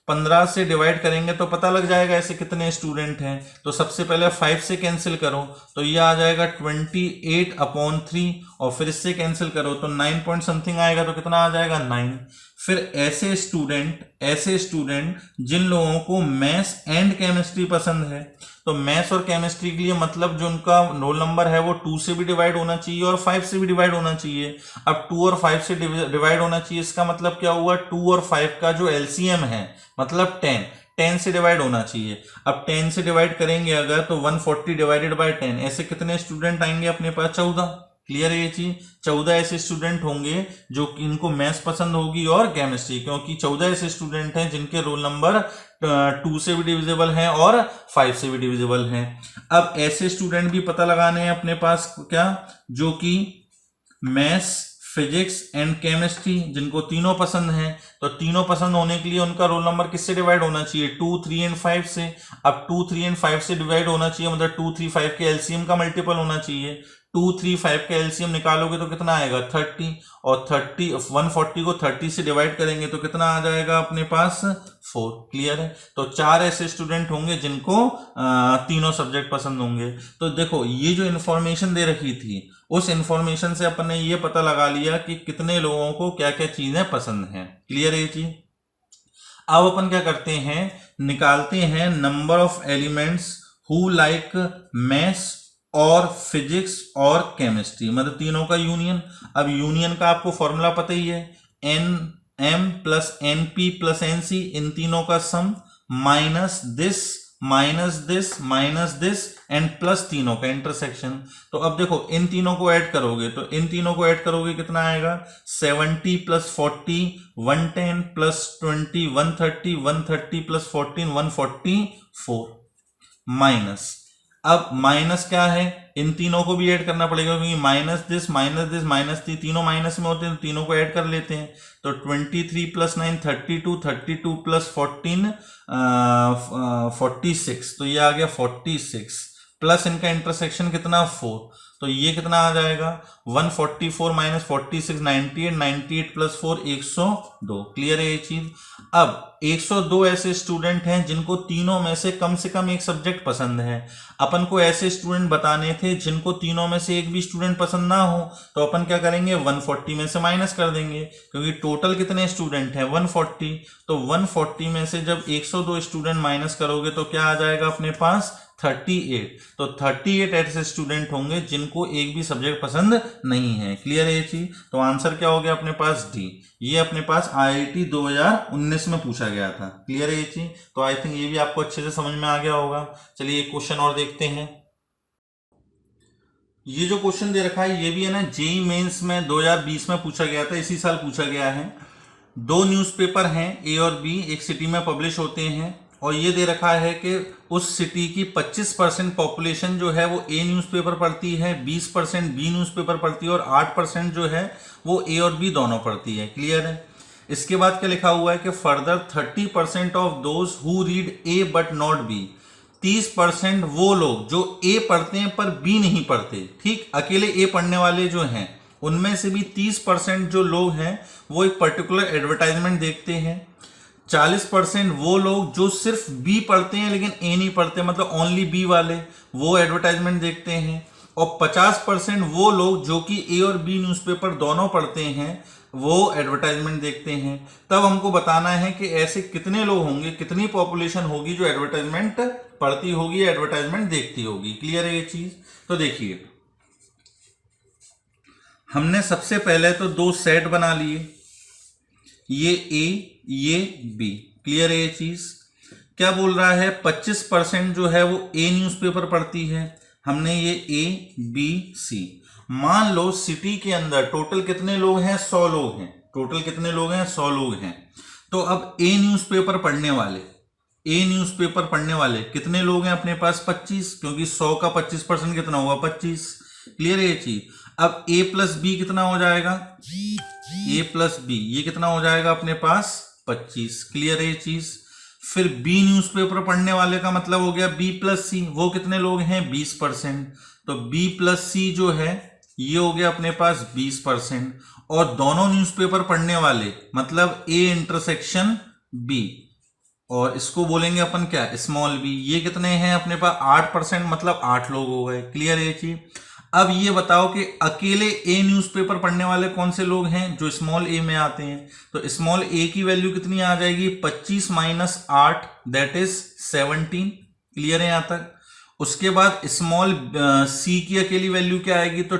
15 से डिवाइड करेंगे तो पता लग जाएगा ऐसे कितने स्टूडेंट हैं। तो सबसे पहले 5 से कैंसिल करो तो ये आ जाएगा 28/3 और फिर इससे कैंसिल करो तो 9 पॉइंट समथिंग आएगा, तो कितना आ जाएगा 9। फिर ऐसे स्टूडेंट जिन लोगों को मैथ्स एंड केमिस्ट्री पसंद है, तो मैथ्स और केमिस्ट्री के लिए मतलब जो उनका रोल नंबर है वो 2 से भी डिवाइड होना चाहिए और 5 से भी डिवाइड होना चाहिए। अब 2 और 5 से डिवाइड होना चाहिए, इसका मतलब क्या हुआ 2 और 5 का जो एलसीएम है मतलब 10 से डिवाइड होना चाहिए। अब 10 से डिवाइड करेंगे अगर तो 140 डिवाइडेड बाय 10, ऐसे कितने स्टूडेंट आएंगे अपने पास 14। क्लियर है ये चीज? 14 ऐसे स्टूडेंट होंगे जो कि इनको मैथ्स पसंद होगी और केमिस्ट्री, क्योंकि 14 ऐसे स्टूडेंट हैं जिनके रोल नंबर 2 से भी डिविजिबल हैं और 5 से भी डिविजिबल हैं। अब ऐसे स्टूडेंट भी पता लगाने हैं अपने पास क्या, जो कि मैथ्स, फिजिक्स एंड केमिस्ट्री जिनको तीनों पसंद हैं। तो तीनों पसंद होने के लिए उनका रोल नंबर किससे डिवाइड होना चाहिए 2, 3 एंड 5 से। अब 2, 3 एंड 5 से डिवाइड होना चाहिए मतलब 2, 3, 5 के एलसीएम का मल्टीपल होना चाहिए। 2, 3, 5 का एलसीएम निकालोगे तो कितना आएगा 30 और 140 को 30 से डिवाइड करेंगे तो कितना आ जाएगा अपने पास 4। क्लियर है? तो 4 ऐसे स्टूडेंट होंगे जिनको तीनों सब्जेक्ट पसंद होंगे। तो देखो ये जो इन्फॉर्मेशन दे रखी थी उस इन्फॉर्मेशन से अपन ने ये पता लगा लिया कि कितने लोगों को क्या क्या चीजें पसंद हैं। क्लियर है ये चीज? अब अपन क्या करते हैं, निकालते हैं number of elements who like maths और फिजिक्स और केमिस्ट्री, मतलब तीनों का यूनियन। अब यूनियन का आपको फॉर्मूला पता ही है, NM plus NP plus NC, इन तीनों का सम माइनस दिस एंड प्लस तीनों का इंटरसेक्शन। तो अब देखो इन तीनों को ऐड करोगे कितना आएगा 70 प्लस 40 110 प्लस 20 130 130 प्लस 14 144 माइनस। अब माइनस क्या है, इन तीनों को भी ऐड करना पड़ेगा क्योंकि माइनस तीनों माइनस में होते हैं तो तीनों को ऐड कर लेते हैं। तो 23 प्लस 9 32 प्लस 14 46, तो ये आ गया 46 प्लस इनका इंटरसेक्शन कितना 4, तो ये कितना आ जाएगा 144 माइनस 46 98 प्लस 4 102। क्लियर है ये चीज? अब 102 ऐसे स्टूडेंट हैं जिनको तीनों में से कम एक सब्जेक्ट पसंद है। अपन को ऐसे स्टूडेंट बताने थे जिनको तीनों में से एक भी स्टूडेंट पसंद ना हो, तो अपन क्या करेंगे 140 में से माइनस कर देंगे क्योंकि टोटल कितने स्टूडेंट हैं 140। तो 140 में से जब 102 स्टूडेंट माइनस करोगे तो क्या आ जाएगा अपने पास 38। तो 38 ऐसे स्टूडेंट होंगे जिनको एक भी सब्जेक्ट पसंद नहीं है। क्लियर है ये चीज? तो आंसर क्या हो गया अपने पास डी। ये अपने पास IIT 2019 में पूछा गया था। क्लियर है ये चीज? तो आई थिंक ये भी आपको अच्छे से समझ में आ गया होगा। चलिए एक क्वेश्चन और देखते हैं। ये जो क्वेश्चन दे रखा है ये भी है ना जेईई मेंस में 2020 में पूछा गया था, इसी साल पूछा गया है। 2 न्यूज़पेपर हैं A और B, एक सिटी में पब्लिश होते हैं और ये दे रखा है कि उस सिटी की 25% पॉपुलेशन जो है वो ए न्यूज़पेपर पढ़ती है, 20% बी न्यूज़पेपर पढ़ती है और 8% जो है वो ए और बी दोनों पढ़ती है। क्लियर है। इसके बाद क्या लिखा हुआ है कि further 30% of those who read A but not be, 30% वो लोग जो ए पढ़ते हैं पर बी नहीं पढ़ते। ठीक, अकेले ए पढ़ने वाले जो हैं उनमें से भी 30% जो लोग हैं वो एक पर्टिकुलर एडवर्टाइजमेंट देखते हैं। 40% वो लोग जो सिर्फ बी पढ़ते हैं लेकिन ए नहीं पढ़ते, मतलब ओनली बी वाले, वो एडवर्टाइजमेंट देखते हैं। और 50% वो लोग जो कि ए और बी न्यूज़पेपर दोनों पढ़ते हैं वो एडवर्टाइजमेंट देखते हैं। तब हमको बताना है कि ऐसे कितने लोग होंगे, कितनी पॉपुलेशन होगी जो एडवर्टाइजमेंट पढ़ती होगी, एडवर्टाइजमेंट देखती होगी। क्लियर है ये चीज। तो देखिए, हमने सबसे पहले तो दो सेट बना लिए, ये ए ये बी। क्लियर है ये चीज। क्या बोल रहा है, 25% जो है वो ए न्यूज़पेपर पढ़ती है। हमने ये ए बी सी, मान लो सिटी के अंदर टोटल कितने लोग हैं, 100 लोग हैं। टोटल कितने लोग हैं, 100 लोग हैं। तो अब ए न्यूज़पेपर पढ़ने वाले, ए न्यूज़पेपर पढ़ने वाले कितने लोग हैं अपने पास, 25, क्योंकि 100 का 25% कितना हुआ, 25। क्लियर है ये चीज। अब ए प्लस बी कितना हो जाएगा, ए प्लस बी ये कितना हो जाएगा अपने पास, 25। क्लियर है ये चीज। फिर बी न्यूज़पेपर पढ़ने वाले का मतलब हो गया बी प्लस सी, वो कितने लोग हैं, 20%। तो बी प्लस सी जो है ये हो गया अपने पास 20%। और दोनों न्यूज़पेपर पढ़ने वाले मतलब ए इंटरसेक्शन बी, और इसको बोलेंगे अपन क्या, स्मॉल बी, ये कितने हैं अपने पास 8%, मतलब 8 लोग हो गए। क्लियर है ये चीज। अब ये बताओ कि अकेले ए न्यूज़पेपर पढ़ने वाले कौन से लोग हैं, जो स्मॉल ए में आते हैं। तो स्मॉल ए की वैल्यू कितनी आ जाएगी, 25 माइनस 8 दैट इज 17। क्लियर है यहां तक। उसके बाद स्मॉल सी की अकेली वैल्यू क्या आएगी, तो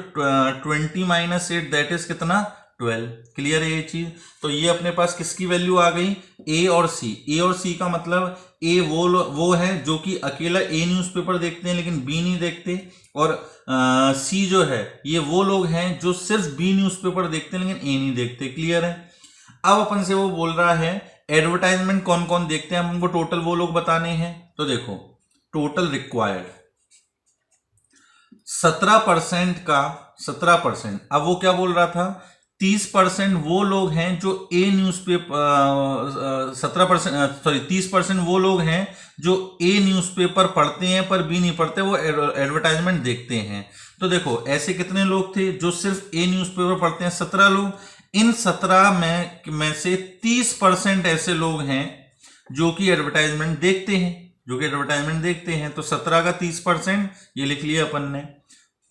20 माइनस 8 दैट इज कितना, 12। क्लियर है ये चीज। तो ये अपने पास किसकी वैल्यू आ गई, ए और सी। ए और सी का मतलब ए वो है जो कि अकेला ए न्यूज़पेपर देखते हैं लेकिन बी नहीं देखते, और सी जो है ये वो लोग हैं जो सिर्फ बी न्यूज़पेपर देखते हैं लेकिन ए नहीं देखते। क्लियर है। अब अपन से वो बोल रहा है एडवर्टाइजमेंट कौन कौन देखते हैं, हमको टोटल वो लोग बताने हैं। तो देखो, टोटल रिक्वायर्ड 17% का 17%। अब वो क्या बोल रहा था, 30% वो लोग हैं जो ए न्यूज़पेपर 30% वो लोग हैं जो ए न्यूज़पेपर पढ़ते हैं पर बी नहीं पढ़ते, वो एडवर्टाइजमेंट देखते हैं। तो देखो ऐसे कितने लोग थे जो सिर्फ ए न्यूज़पेपर पढ़ते हैं, 17 लोग। इन 17 में से 30% ऐसे लोग हैं जो कि एडवर्टाइजमेंट देखते हैं, तो 17 का 30% ये लिख लिया अपन ने,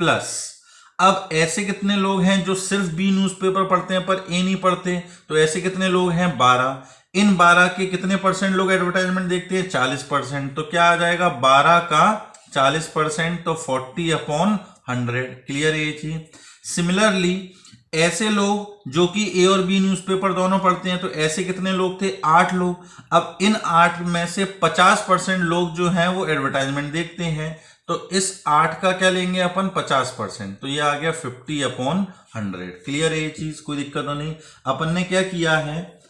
प्लस अब ऐसे कितने लोग हैं जो सिर्फ बी न्यूज़पेपर पढ़ते हैं पर ए नहीं पढ़ते, तो ऐसे कितने लोग हैं, 12। इन 12 के कितने परसेंट लोग एडवर्टाइजमेंट देखते हैं, 40%। तो क्या आ जाएगा, 12 का 40%, तो 40/100। क्लियर है ये चीज। सिमिलरली ऐसे लोग जो कि ए और बी न्यूज़पेपर दोनों पढ़ते हैं, तो ऐसे कितने लोग थे, 8 लोग। अब इन 8 में से 50% लोग जो हैं वो एडवर्टाइजमेंट देखते हैं, तो इस 8 का क्या लेंगे अपन, 50%, तो ये आ गया 50/100। क्लियर है ये चीज, कोई दिक्कत तो नहीं। अपन ने क्या किया है,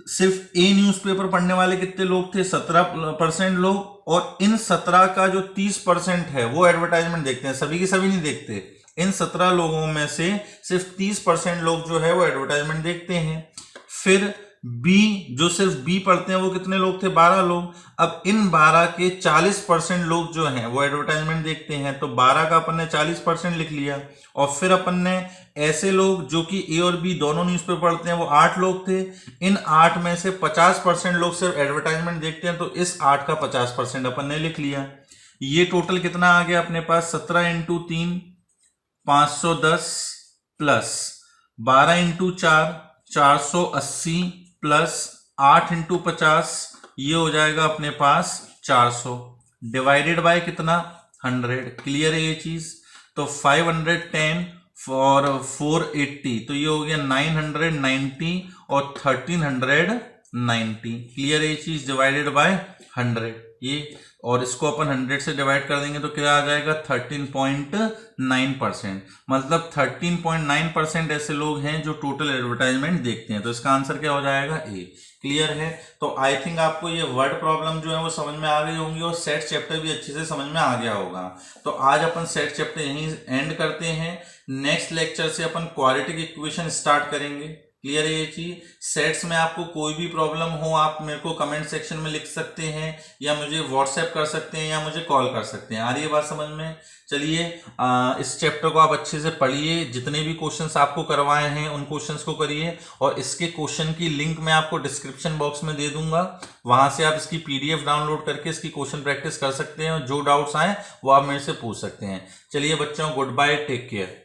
सिर्फ ए न्यूज़पेपर पढ़ने वाले कितने लोग थे, 17% लोग, और इन 17 का जो 30% है वो एडवर्टाइजमेंट देखते हैं, सभी की सभी नहीं देखते। इन 17 लोगों में से सिर्फ 30% लोग जो है वो एडवर्टाइजमेंट देखते हैं। फिर बी जो सिर्फ बी पढ़ते हैं वो कितने लोग थे, 12 लोग। अब इन 12 के 40% लोग जो हैं वो एडवर्टाइजमेंट देखते हैं, तो 12 का अपन ने 40% लिख लिया। और फिर अपन ने ऐसे लोग जो कि ए और बी दोनों न्यूज़पेपर पढ़ते हैं वो 8 लोग थे। इन 8 में से 50% लोग सिर्फ एडवर्टाइजमेंट देखते हैं, तो इस 8 का 50% अपन ने लिख लिया। ये टोटल कितना आ गया अपने पास, 17 × 3 510 प्लस 12 × 4 480 प्लस 8 × 50 ये हो जाएगा अपने पास 400, डिवाइडेड बाय कितना, 100। क्लियर है ये चीज। तो 510 और 480, तो ये हो गया 990 और 1300 90। क्लियर है ये चीज, डिवाइडेड बाय 100 ये, और इसको अपन 100 से डिवाइड कर देंगे तो क्या आ जाएगा 13.9%। मतलब 13.9% ऐसे लोग हैं जो टोटल एडवर्टाइजमेंट देखते हैं। तो इसका आंसर क्या हो जाएगा ए। क्लियर है। तो आई थिंक आपको ये वर्ड प्रॉब्लम जो है वो समझ में आ गई होंगी और सेट चैप्टर भी अच्छे से समझ में आ गया होगा। तो आज अपन सेट चैप्टर यहीं एंड करते हैं। नेक्स्ट लेक्चर से अपन क्वाड्रेटिक इक्वेशन स्टार्ट करेंगे। क्लियर है ये चीज। सेट्स में आपको कोई भी प्रॉब्लम हो आप मेरे को कमेंट सेक्शन में लिख सकते हैं, या मुझे व्हाट्सएप कर सकते हैं, या मुझे कॉल कर सकते हैं। आ रही है बात समझ में। चलिए इस चैप्टर को आप अच्छे से पढ़िए, जितने भी क्वेश्चंस आपको करवाए हैं उन क्वेश्चंस को करिए, और इसके क्वेश्चन की लिंक मैं आपको डिस्क्रिप्शन बॉक्स में दे दूंगा। वहां से आप इसकी PDF डाउनलोड करके इसकी क्वेश्चन प्रैक्टिस कर सकते हैं, और जो डाउट्स आए वो आप मेरे से पूछ सकते हैं। चलिए बच्चों, गुड बाय, टेक केयर।